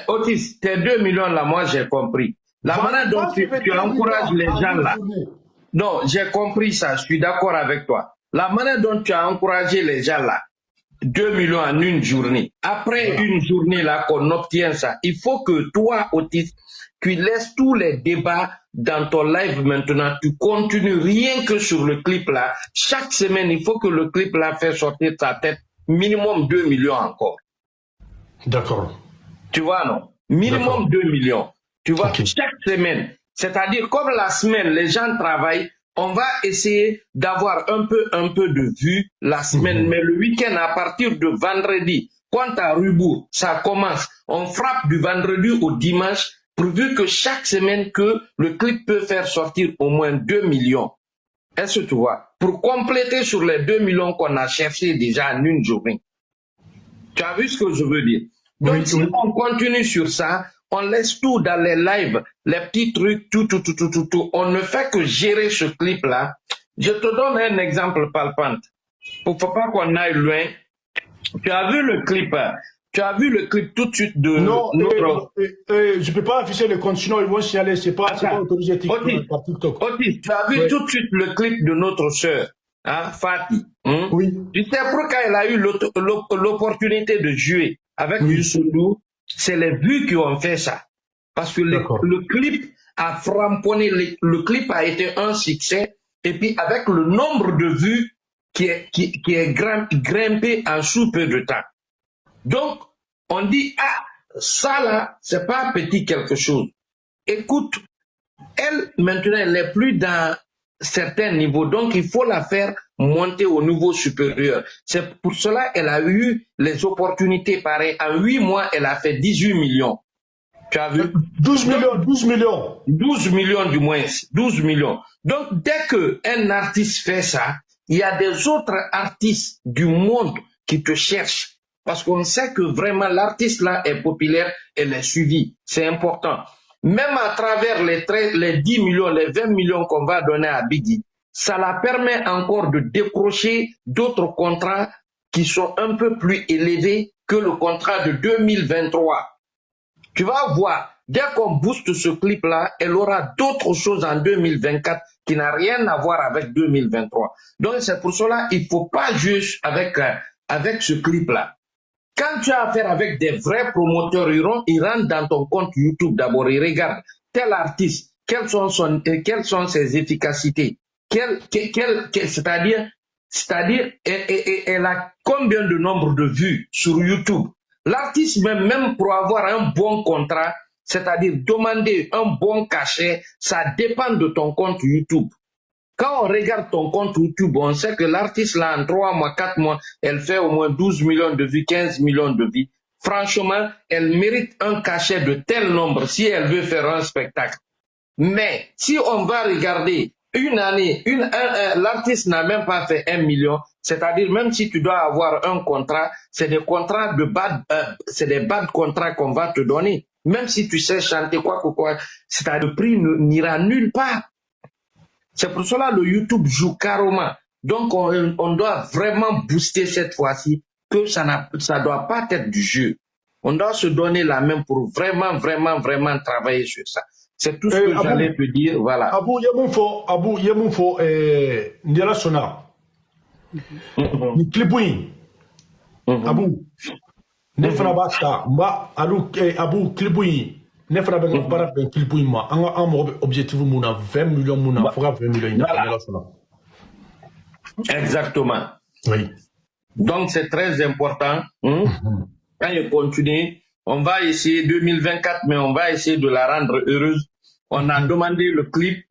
Otis, tes 2 millions là, moi, j'ai compris. La manière dont tu encourages les gens là. Non, j'ai compris ça. Je suis d'accord avec toi. La manière dont tu as encouragé les gens là. 2 millions en une journée. Après une journée là qu'on obtient ça, il faut que toi, Otis, tu laisses tous les débats dans ton live maintenant. Tu continues rien que sur le clip là. Chaque semaine, il faut que le clip là fasse sortir ta tête minimum 2 millions encore. D'accord. Tu vois, non? Minimum 2 millions. Tu vois, chaque semaine. C'est-à-dire, comme la semaine, les gens travaillent, on va essayer d'avoir un peu de vues la semaine, mais le week-end, à partir de vendredi, quand à rebours, ça commence, on frappe du vendredi au dimanche, pourvu que chaque semaine que le clip peut faire sortir au moins 2 millions. Est-ce que tu vois? Pour compléter sur les 2 millions qu'on a cherché déjà en une journée. Tu as vu ce que je veux dire? Donc, si on continue sur ça, on laisse tout dans les lives, les petits trucs, tout. On ne fait que gérer ce clip-là. Je te donne un exemple palpant. Pour pas qu'on aille loin. Tu as vu le clip tout de suite de notre... je peux pas afficher le compte, sinon ils vont signaler, c'est pas autorisé par TikTok. Otis, tu as vu tout de suite le clip de notre sœur, hein, Fatih. Oui. Tu sais pourquoi elle a eu l'opportunité de jouer avec Youssou? C'est les vues qui ont fait ça. Parce que le clip a framponné, le clip a été un succès, et puis avec le nombre de vues qui est grimpé en sous peu de temps. Donc, on dit, ça là, c'est pas petit quelque chose. Écoute, elle, maintenant, elle n'est plus dans certains niveaux, donc il faut la faire monter au niveau supérieur. C'est pour cela qu'elle a eu les opportunités pareilles. En 8 mois, elle a fait 18 millions. Tu as vu? 12 millions. 12 millions du moins. 12 millions. Donc, dès qu'un artiste fait ça, il y a des autres artistes du monde qui te cherchent. Parce qu'on sait que vraiment l'artiste là est populaire, elle est suivie. C'est important. Même à travers les 10 millions, les 20 millions qu'on va donner à Biggie, ça la permet encore de décrocher d'autres contrats qui sont un peu plus élevés que le contrat de 2023. Tu vas voir, dès qu'on booste ce clip-là, elle aura d'autres choses en 2024 qui n'a rien à voir avec 2023. Donc c'est pour cela qu'il ne faut pas jouer avec ce clip-là. Quand tu as affaire avec des vrais promoteurs, ils rentrent dans ton compte YouTube d'abord, ils regardent tel artiste, quelles sont ses efficacités, c'est-à-dire, elle a combien de nombre de vues sur YouTube. L'artiste même pour avoir un bon contrat, c'est-à-dire demander un bon cachet, ça dépend de ton compte YouTube. Quand on regarde ton compte YouTube, on sait que l'artiste là, en 3 mois, 4 mois, elle fait au moins 12 millions de vues, 15 millions de vues. Franchement, elle mérite un cachet de tel nombre si elle veut faire un spectacle. Mais si on va regarder une année, l'artiste n'a même pas fait 1 million, c'est-à-dire même si tu dois avoir un contrat, c'est des contrats c'est des bad contrats qu'on va te donner. Même si tu sais chanter quoi, c'est-à-dire le prix n'ira nulle part. C'est pour cela le YouTube joue carrément. Donc, on doit vraiment booster cette fois-ci que ça doit pas être du jeu. On doit se donner la main pour vraiment travailler sur ça. C'est tout ce que j'allais te dire, voilà. Abou Yemoufo, Ndela Sona. Ni klipouin. Abou. Nefana basta. Abou klipouin. Nefana ben para ben klipouin ma. Un objectif mouna 20 millions mouna. Fera 20 millions. Ndela Sona. Exactement. Oui. Donc c'est très important. Quand il continue, on va essayer 2024, mais on va essayer de la rendre heureuse. On a demandé le clip,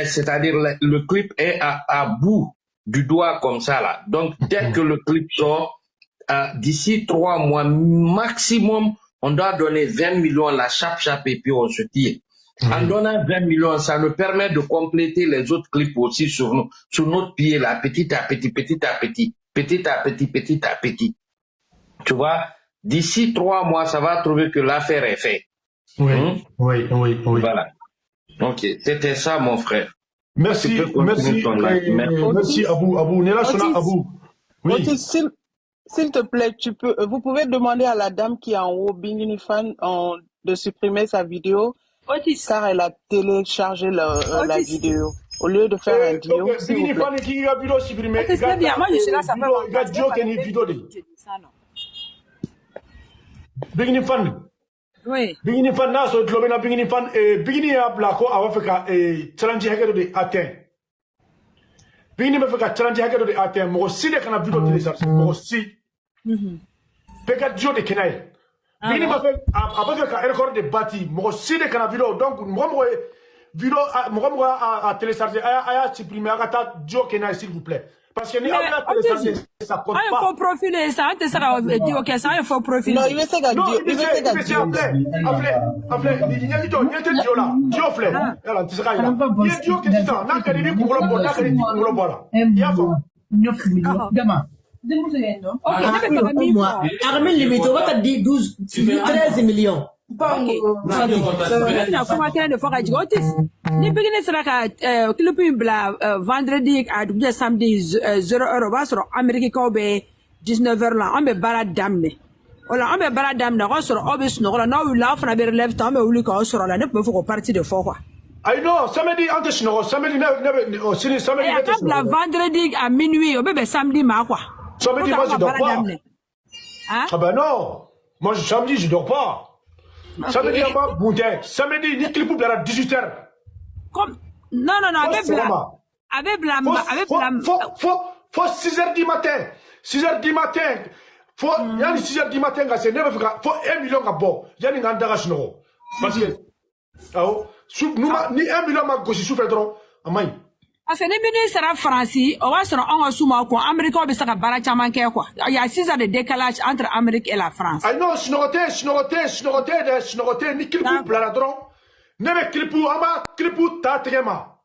c'est-à-dire le clip est à bout du doigt comme ça là. Donc dès que le clip sort, d'ici 3 mois maximum, on doit donner 20 millions la chape et puis on se tire. En donnant 20 millions, ça nous permet de compléter les autres clips aussi sur notre pied là, petit à petit. Tu vois, d'ici 3 mois, ça va trouver que l'affaire est faite. Oui. Voilà. Ok, c'était ça, mon frère. Merci Abou. Nela Sona, Abou. Oui. Otis, s'il te plaît, vous pouvez demander à la dame qui est en haut, Bingini Fan, de supprimer sa vidéo, car elle a téléchargé la vidéo. Au lieu de faire un duo, Bingini Fan qui a vidéo supprimée. C'est bien, moi je suis là, ça fait Bingini Fan. Oui. Bingini Fan na so tlobena Bingini Fan Bingini ya blako awafika challenge hakedo de atteint. Bingini me fika challenge hakedo de atteint mo si de kana vidéo télécharger mo si. Peka dio de kenai. Bingini me fait abafika record de bati mo si de kana vidéo donc mo vidéo mo a télécharger aya supprimer akata dio kenai s'il vous plaît. Parce que ni a télécharger ça compte pas. Il faut profiler ça, on te sera dit OK, ça il faut profiler. Non, il veut ça Dio. Après, il y a Dio là. Dio flé. Alors, tu seras là. Il y a Dio qui dit ça, n'a qu'à dire pour le bon, n'a qu'à dire pour le bon là. Il y a quoi? Armin limite, on va te dire 13 millions. Ni begini sera ka clip bla vendredi à samedi 0 euro ba soro Amerique ko be 19h là on be bara damne wala on be bara damne ko soro obis no na wi la fana be relève temps be wuli ko soro la ne peut faut partie de fort quoi. I know samedi ante sino samedi ne sini samedi ne la vendredi à minuit on be samedi ma quoi. Samedi moi je dors pas. Ah ben non. Moi samedi je dors pas. Samedi on va bouder. Samedi ni clip bla 18h. Comme non avec blanc faut 6h du matin 6h du matin faut yani 6h du matin ga c'est ne faut 1 million ga bon yani nga ndaga sino parce que ni 1 million ma gosi souffre trop amay parce que ni bini sera français on va sera on suma ko Amérique be saka bara chaman ke quoi il y a 6 heures de décalage entre Amérique et la France ay non sinoté ni clip bla dron nebe clipou ama clipou ta tegema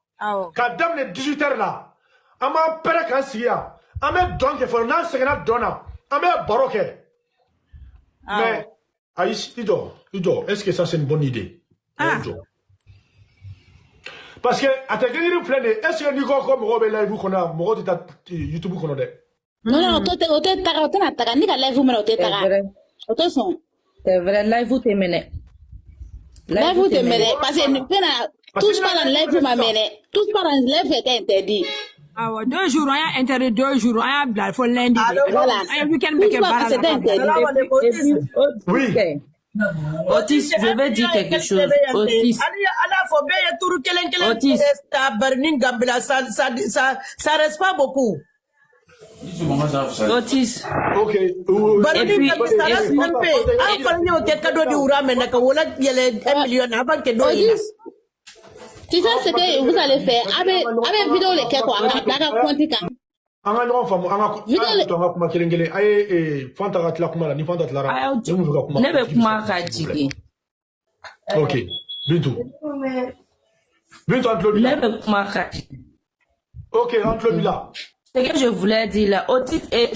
ka damne 18h là ama pere kan siya ame donc fo na segena dona ame baroke mais Aïs Ido est-ce que ça c'est une bonne idée parce que atagiri flene est-ce que ni ko mo be live ko na mo ko ta YouTube ko no de non ote na taga ni ka live mo ote taga ote son c'est vrai live te mene live vous te mêlez parce que tous par en live ma mêlée tous par en live est interdit. Ah ouais 2 jours on a interdit 2 jours on a bla faut lundi voilà un week-end make bara c'est interdit. Oui. Otis, je vais dire quelque chose. Otis. Ça reste pas beaucoup. Otis. Ok. Tu sais ce que vous allez faire avec vidéo les quoi anga no famu anga to anga kuma kelengele ay fanta gatla kuma la ni fanta tlara ne be kuma ka jigi ok bintu entre ne be kuma ka ok entre le là ce que je voulais dire là Otis et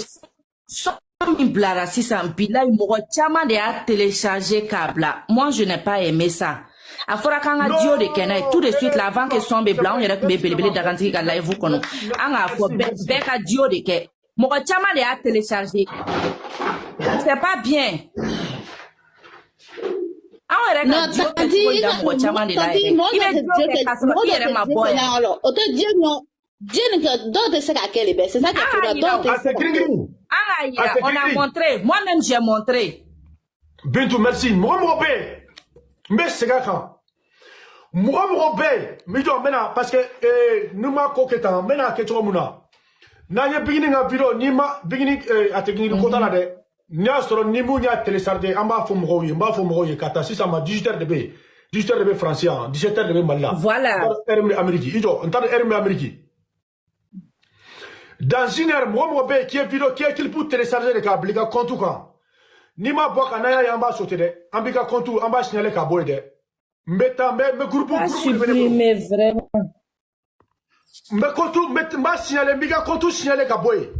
mi blara sisan bila mɔgɔ caman de a téléchargé kabla moi je n'ai pas aimé ça A fora kanga dio de kena tout de suite là avant que son be blanc yere be belebele daganti ka live kono. Anga fo be ka dio de ke. Moko chama de a télécharger. C'est pas bien. Non, ça dit, il Dieu d'autres c'est à quel c'est ça on a montré, moi-même j'ai montré. Bintou, merci. Moi, mais c'est quand moi, mais parce que nous m'a coquetant, maintenant que tu m'as n'a pas beginning à vidéo, ni ma beginning à technique de côté là de. Nia soro ni mu nya télécharger amba fo mo yi mba fo mo yi kata sisa ma 18h de b français 17h de b malla voilà RMB Amérique ido on tade RMB Amérique dans une heure mo be qui est vidéo qui est qu'il pour télécharger le câble ga compte kan ni ma bo kana ya yamba sauter de ambika compte amba signaler ka boy de mbeta me groupe mais vraiment me compte mba signaler mbika compte signaler ka boy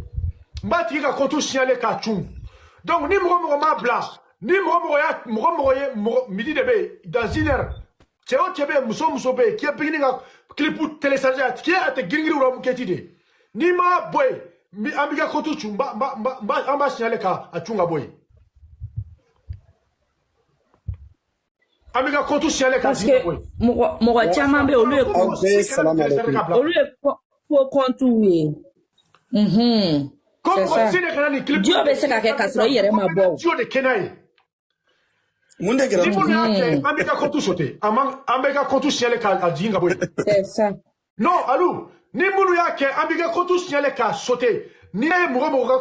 mba ti ka compte signaler ka chum. Donc, ni mo ma blanc, ni mo midi de bé, dans une heure, c'est au Tchébé, Mousso bé, qui est beginning à clip pour télécharger, qui a été gringri ou ramuketide. Ni ma boy, mi amiga kotu chumba, amba signalé ka a chunga boy. Amiga kotu signalé ka chunga boy. Mo chamambe au lieu pour contourner. Dieu be se ka ke kasro yere ma bo. Dieu de Kenaï. Munde gira. Ambeka kontu sote. Ambeka kontu signalé ka a dinga boy. C'est ça. Non, alou. Ni munu yake ambeka kontu signalé ka sote. Ni e mo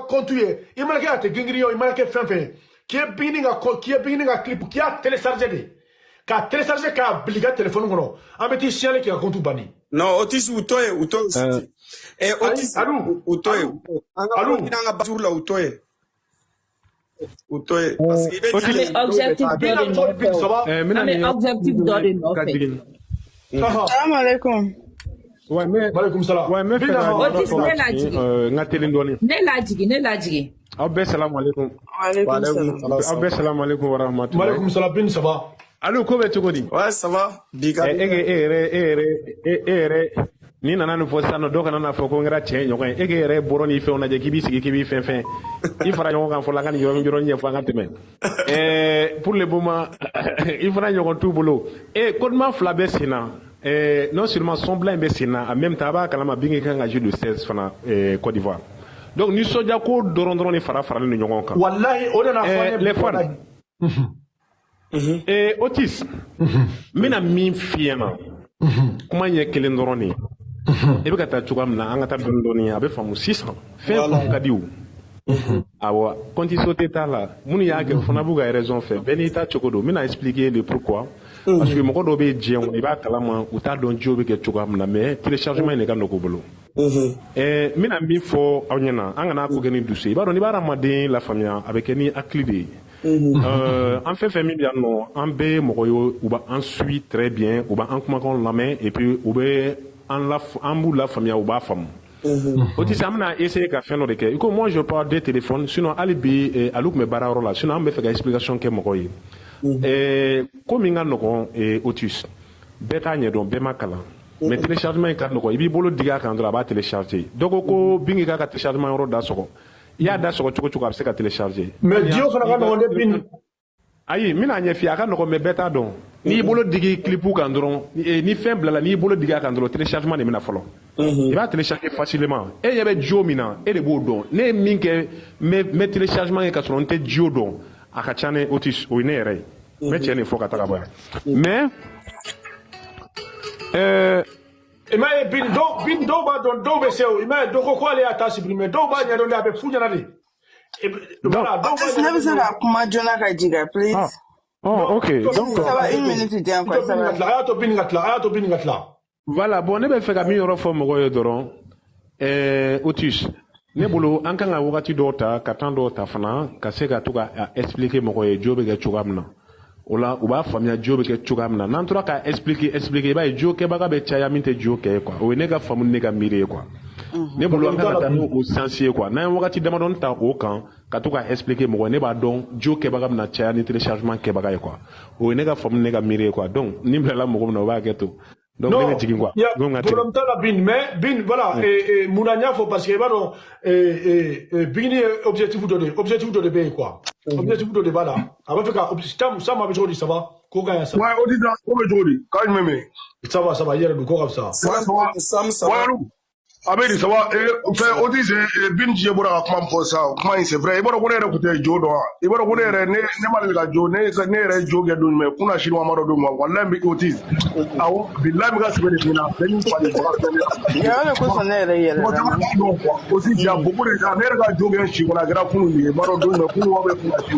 kontu ye. Imalake ate gingriyo imalake fenfe. Qui est beginning à clip qui a téléchargé de. Ka téléchargé ka bliga téléphone ngono. Ambeti signalé ki a kontu bani. Non, Otis utoe. Otis utoe. Allo, inanga bazula utoe. Utoe. Parce qu'il est objectif d'ordre. Salam alaikum. Ouais, mais alaikum salam. Ouais, mais Otis ne la jigi. Abbe salam alaikum. Abbe salam alaikum wa rahmatullahi. Alaikum salam bin ça va. Allo, ko be tugodi? Ouais, ça va. Biga. Ni nana ni fo sano do kana na fo ko ngira che nyoko e ge re boro ni fe ona je kibi sigi kibi fe il fera nyoko kan fo la kan yoro nye fo ngate pour le moment il fera nyoko tout boulot et kodma flabe sina non seulement son blanc be sina en même temps ba kala ma bingi kan ga le 16 fana Côte d'Ivoire donc ni soja ko doron ni fara ni nyoko kan wallahi on na fo les fans et Otis mina min fiena kuma nye kelen doroni e be ka taa cogoya min na an ka taa dɔɔni dɔɔni a bɛ faamu sisan fɛn fɛn ka di o awa complicité t'a la minnu y'a kɛ o fana b'u ka raison fɛ bɛɛ n'i ta cogo don n bɛna expliquer le pourquoi parce que mɔgɔ dɔw bɛ diɲɛ kɔnɔ i b'a kalama u t'a dɔn jiw bɛ kɛ cogoya min na mais téléchargement in de ka nɔgɔ u bolo n bɛna min fɔ aw ɲɛna an kana ko kɛ ni dusu ye i b'a dɔn n'i b'a hadamaden lafaamuya a bɛ kɛ ni hakili de ye an fɛn fɛn min bɛ yan nɔ an bɛɛ ye mɔgɔ ye u b'an suit très bien u b'an kumakanw lamɛn et puis u bɛ an b'u la faamuya u b'a faamu o tɛ se an bɛna essayer ka fɛn dɔ de kɛ i ko moi je parle des téléphones sinon hali bi ale tun bɛ baarayɔrɔ la sinon an bɛ fɛ ka explication kɛ mɔgɔw ye ko min ka nɔgɔn Otis bɛɛ t'a ɲɛdɔn bɛɛ ma kalan mais téléchargement in ka nɔgɔn i b'i bolo digi a kan dɔrɔn a b'a télécharger dɔ ko bin k'i ka téléchargement yɔrɔ da sɔgɔ i y'a da sɔgɔ cogo cogo a bɛ se ka télécharger mais Dio fana ka nɔgɔn ne bin ayi n bɛna ɲɛf'i ye a ka nɔgɔn mais bɛɛ t'a dɔn n'i bolo digi clipu kan dɔrɔn ni fɛn bilala n'i bolo digi a kan dɔrɔn téléchargement de bɛna fɔlɔ i b'a télécharger facilement e ɲɛ bɛ Jio min na e de b'o dɔn ne ye min kɛ n bɛ téléchargement kɛ ka sɔrɔ n tɛ Jio dɔn a ka ca ne Otis o ye ne yɛrɛ ye n bɛ tiɲɛ de fɔ ka taga bɔ yan mais i m'a ye bin dɔw b'a dɔn dɔw bɛ se o i m'a ye dɔ ko k'ale y'a ta supprimer dɔw b'a ɲɛdɔn de a bɛ fu ɲɛna de voilà dɔw b'a ne bɛ se ka kuma joona ka jiga please. Oh, ok. Donc, ça va, une minute de encore, ça va. Voilà, bon, ne bɛ fɛ ka min yɔrɔ fɔ mɔgɔw ye dɔrɔn Otis ne bolo an kan ka wagati dɔw ta ka temps dɔw ta fana ka se ka to ka expliquer mɔgɔw ye Jio bɛ kɛ cogoya min na o la u b'a faamuya Jio bɛ kɛ cogoya min na n'an tora ka expliquer i b'a ye Jio kɛbaga bɛ caya min tɛ Jio kɛ quoi o ye ne ka faamu ni ne ka miiri ye quoi ne bolo an ka taa n'o sens ye quoi n'an ye wagati damadɔni ta o kan ka to ka expliquer mɔgɔ ne b'a dɔn jo kɛbaga bɛna caya ni téléchargement kɛbaga ye quoi o ye ne ka faamu ne ka miiri ye quoi donc ni bilala mɔgɔ min na o b'a kɛ to donc ne bɛ jigin quoi problème t'a la bin mais bin voilà mun na n y'a fɔ parce que i b'a dɔn bigini ye objectif dɔ de bɛ yen quoi objectif dɔ de b'a la a b'a fɛ ka Sam a bɛ cogo di ça va ko ka ɲi sa ouais o di da ko bɛ cogo di k'a ɲuman mɛ ça va i yɛrɛ don ko ka fisa Sam ça va Abedi ça va fait o di bin je bɔra ka kuma fɔ sa kuma in c'est vrai i b'a dɔn ko ne yɛrɛ tun tɛ jo dɔn i b'a dɔn ko ne yɛrɛ ne ma deli ka jo ne yɛrɛ jo kɛ don mais kunna sini ma dɔ don ma wallahi bi o ti awɔ billahi mi ka sɛbɛn de tina bɛɛ ni fa de bɔra ya ne ko sɔn ne yɛrɛ yɛrɛ o jama ka dɔn quoi aussi ja beaucoup de gens ne yɛrɛ ka jo kɛ si kɔnɔ a kɛra kunu de ye i b'a dɔn don mais kunu wa bɛ kunna si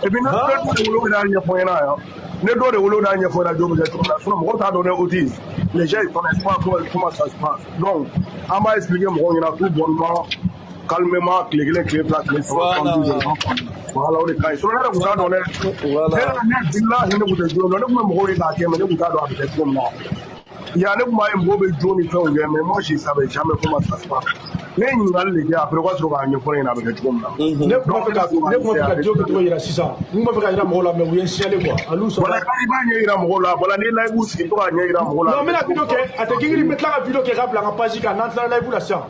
et puis ne dɔ de wolo bɛna ɲɛfɔ ɲɛna yan ne dɔ de wolo n'a ɲɛfɔ ɲɛna jo bɛ kɛ cogo min na sinon mɔgɔw t'a dɔn ne o ti les gens ils connaissent pas comment ça se passe donc an b'a expliquer mɔgɔw ɲɛna tout bonnement calmement tile kelen tile fila tile saba voilà o de ka ɲi sinon ne yɛrɛ tun t'a dɔn dɛ ne billahi ne tun tɛ jo dɔn ne tun bɛ mɔgɔw ye k'a kɛ mais ne tun t'a dɔn a bɛ kɛ cogo min na ya ne tun b'a ye mɔgɔw bɛ jo ni fɛnw kɛ mais moi je savais jamais comment ça se passe ne ye ɲininkali de kɛ après o ka sɔrɔ k'a ɲɛfɔ ne ɲɛna a bɛ kɛ cogo min na ne tun b'a fɛ ka jo kɛcogo yira sisan n tun b'a fɛ ka yira mɔgɔw la mais u ye n signalé quoi alu sɔrɔ voilà i b'a ɲɛ yira mɔgɔw la voilà ni live sigi to k'a ɲɛ yira mɔgɔw la non n bɛna video kɛ a tɛ gingiri n bɛ tila ka video kɛ k'a bila n ka page kan n'an tilala live la sisan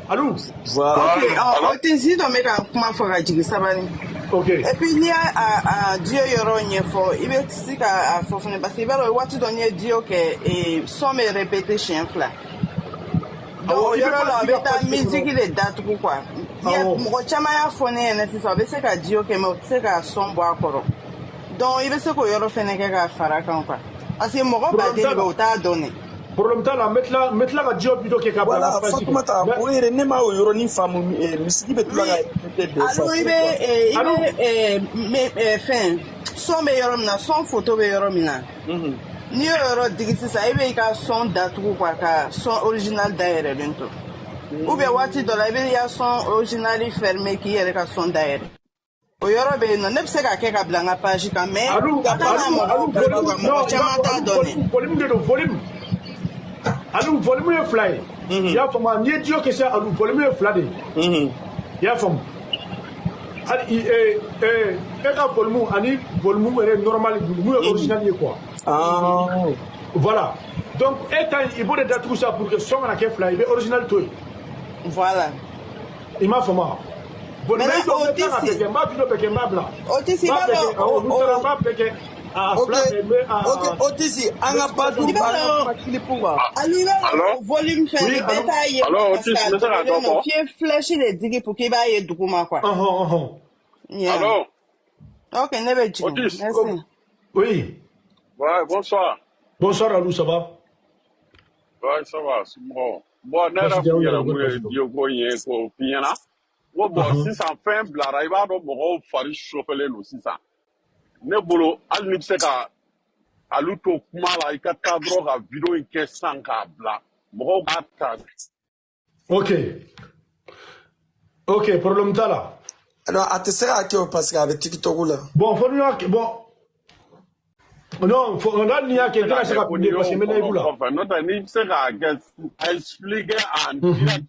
alu o tɛ si dɔ bɛ ka kuma fɔ ka jigin sabali ok et puis n'i y'a diyo yɔrɔ ɲɛfɔ i bɛ se ka fɔ fana parce que i b'a dɔn waati dɔ n'i ye diyo kɛ son bɛ répété siɲɛ fila donc o yɔrɔ la a bɛ taa musique de datugu quoi mɔgɔ caman y'a fɔ ne ɲɛna sisan a bɛ se ka diyo kɛ mais o tɛ se ka son bɔ a kɔrɔ donc i bɛ se k'o yɔrɔ fana kɛ ka fara kan quoi parce que mɔgɔ baden de bɛ o t'a dɔn ne problème t'a la n bɛ tila ka diyo video kɛ k'a bila n ka page kan Fatoumata o yɛrɛ ne ma o yɔrɔnin faamu misigi bɛ tila ka répéter deux fois i bɛ fɛn son bɛ yɔrɔ min na son photo bɛ yɔrɔ min na n'i y'o yɔrɔ digi sisan i bɛ i ka son datugu quoi ka son original dayɛlɛlen to ou bien waati dɔ la i bɛ i ka son original fermer k'i yɛrɛ ka son dayɛlɛ o yɔrɔ bɛ yen nɔ ne bɛ se ka kɛ ka bila n ka page kan mais ka taa n'a mɔgɔw bɛɛ dɔn mɔgɔ caman t'a dɔn ne volume de don volume alu volume ye fila ye i y'a faamu n'i ye diyo kɛ sisan alu volume ye fila de ye i y'a faamu hali e ka volume ani volume yɛrɛ normal mun ye original ye quoi voilà donc e ta i b'o de datugu sa pour que son kana kɛ fila i bɛ original to yen voilà i m'a faamu bon mais o tɛ se n b'a video bɛɛ kɛ n b'a bila o tɛ se i b'a dɔn n b'a bɛɛ kɛ o tɛ se an ka ba dun ba kilipu wa ani bɛ volume fɛn ni bɛɛ t'a ye parce que a dogolen don f'i ye flèche de digi pour que i b'a ye duguma quoi Allô? Ok, ne bɛ jigin merci oui ouais bonsoir bonsoir Alou ça va ouais ça va c'est bon bon ne yɛrɛ tun yɛrɛ mun ye diyo ko in ye k'o f'i ɲɛna ko bon sisan fɛn bilara i b'a dɔn mɔgɔw fari chauffelen don sisan ne bolo hali ni bɛ se ka alu to kuma la i ka taa dɔrɔn ka video in kɛ sisan k'a bila mɔgɔw b'a ta ok problème t'a la non a tɛ se ka kɛ o parce que a bɛ TikTok la bon fo n'i y'a kɛ bon non hali n'i y'a kɛ i tɛna se ka publier parce que n bɛ live la n'o tɛ n'i bɛ se k'a kɛ a expliquer en direct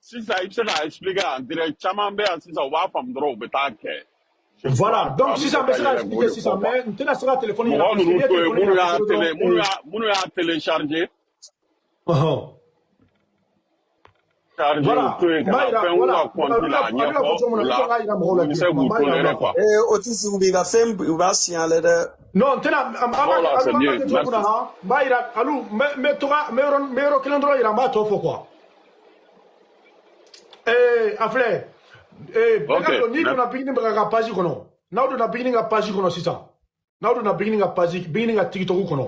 sisan i bɛ se k'a expliquer en direct caman bɛ yan sisan u b'a faamu dɔrɔn u bɛ taa kɛ voilà donc sisan n bɛ se ka expliquer sisan mais n tɛna se ka téléphone yɛlɛ mɔgɔ ninnu to yen minnu y'a télécharger voilà o tɛ se u b'i ka fɛn u b'a signalé dɛ non n tɛna n b'a yira alu n bɛ yɔrɔ kelen dɔrɔn yira n b'a tɔ fɔ quoi a filɛ bɛɛ ka dɔn n'i donna Bigini ka page kɔnɔ n'aw donna Bigini ka page kɔnɔ sisan n'aw donna Bigini ka page Bigini ka TikTok kɔnɔ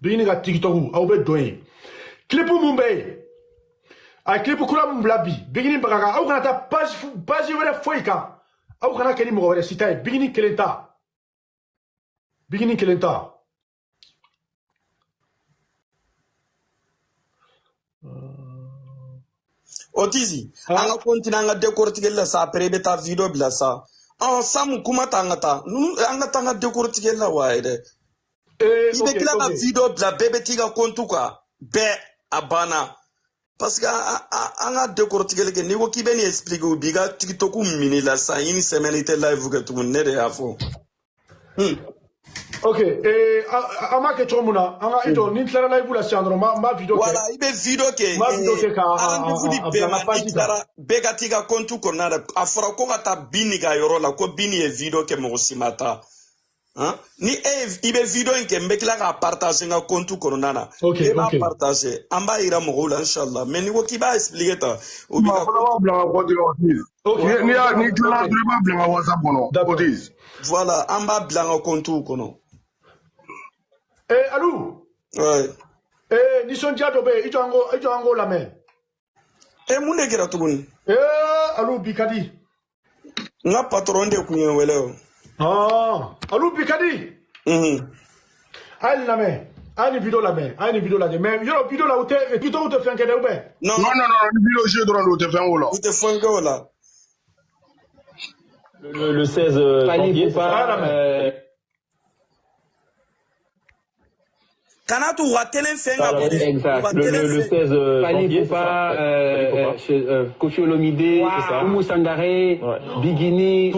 Bigini ka TikTok aw bɛ dɔn yen clip mun bɛ yen a clip kura mun bila bi Bigini Bagaga aw kana taa page wɛrɛ foyi kan aw kana kɛ ni mɔgɔ wɛrɛ si ta ye Bigini kelen ta Bigini kelen ta Otizi an ka continuer an ka décortiquer la sa après i bɛ taa video bila sa Samu kuma ta an ka taa an ka taa an ka décortiquer la wa yɛrɛ i bɛ tila ka video bila bɛɛ bɛ t'i ka compte kan bɛɛ a banna parce que an ka décortiquer kɛ n'i ko k'i bɛ nin expliquer u b'i ka TikTok mini la sa une semaine i tɛ live kɛ tuguni ne de y'a fɔ. Ok, an m'a kɛ cogo min na an ka ito ni tilara live la sisan dɔrɔn n b'a video kɛ. Voilà, i bɛ video kɛ. N b'a video kɛ rendez-vous di bɛɛ ma n'i tilara bɛɛ ka t'i ka compte kɔnɔna la a fɔra ko ka taa Bini ka yɔrɔ la ko Bini ye video kɛ mɔgɔ si ma taa. Ni i bɛ video in kɛ n bɛ tila k'a partager n ka compte kɔnɔna na. E b'a partager an b'a yira mɔgɔw la inshallah mais n'i ko k'i b'a expliquer tan o b'i ka. bila n ka compte kɔnɔ. N'i tilala dɔrɔn i b'a bila n ka WhatsApp kɔnɔ. Otis. Voilà, an b'a bila n ka compte kɔnɔ. Alou. Ouais. Nisɔndiya dɔ bɛ yen i jɔ an k'o lamɛn. Mun de kɛra tuguni. Alou bi ka di. N ka patron de kun ye n wele o. Alou bi ka di. A ye nin lamɛn a ye nin video lajɛ mais yɔrɔ video la u tɛ TikTok tɛ fɛn kɛ dɛ ou bien. Non ni video jeu dɔrɔn u tɛ fɛn k'o la. U tɛ fɛn kɛ o la. Le 16 janvier. Kana tu wa telen fɛn ka bɔ. Exact. Le 16 janvier. Koffi Olomide, Oumou Sangaré, Bigini,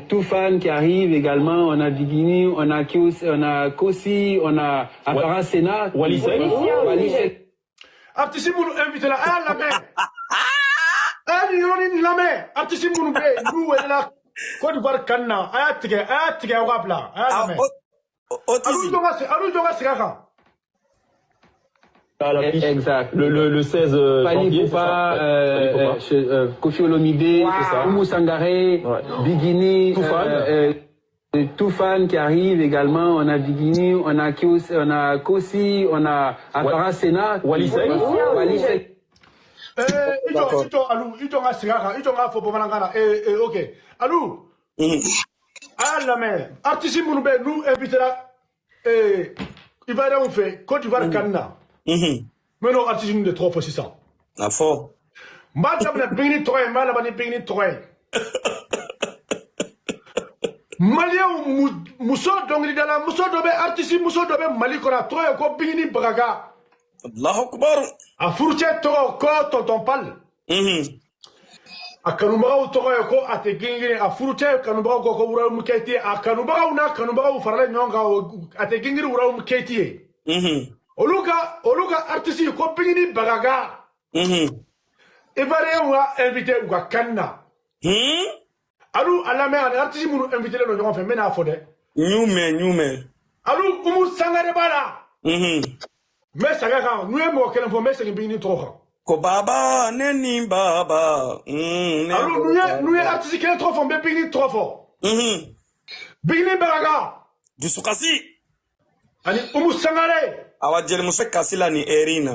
Toufan qui arrive également. On a Bigini, on a Kossi, on a Apparat Sénat, Walisek. Artiste munu invité la la mer. Ni la mer. Artiste munu be nous et la Côte d'Ivoire kanna. Aya tige o kapla. Aya mer. Alou jonga sigaka. Exact. Le 16 janvier. Koffi Olomide, Oumou Sangaré, Bigini, Toufan qui arrive également. On a Bigini, on a Kossi, on a Apparat Sénat, Walisek. Alou, il jonga sigaka, il jonga fo bomalangana. Ok. Alou. La mer. Artiste munu be nous invitera il va rien faire Côte d'Ivoire kanna. Mais non artiste de 3 fois 600. La fort. Madame la Bini 3 mal la Bini 3. Malien muso dongri dala muso dobe artiste muso dobe Mali kona 3 ko Bini braga. Allahu akbar. A furche to ko tonton pal. A kanubagaw tɔgɔ ye ko a tɛ gingiri a furucɛ kanubagaw ko Wuraum Keyti a kanubagaw n'a kanubagaw faralen ɲɔgɔn kan a tɛ gingiri Wuraum Keyti ye. Olu ka artiste ko Bigini Bagaga. Ivoirien wa invité u ka kan na. Alou a lamɛn ani artiste minnu invité len don ɲɔgɔn fɛ n bɛn'a fɔ dɛ. Ɲumɛ. Alou Oumou Sangaré b'a la. N bɛ sɛgɛn kan n'u ye mɔgɔ kelen fɔ n bɛ segin Bigini tɔgɔ kan. Ko baba ne ni baba. Alors nous artiste kelen tɔgɔ fɔ n bɛ Bigini tɔgɔ fɔ. Bigini Bagaga. Dusukasi. Ani Oumou Sangaré. Awa jelimuso kasi la ni eri na.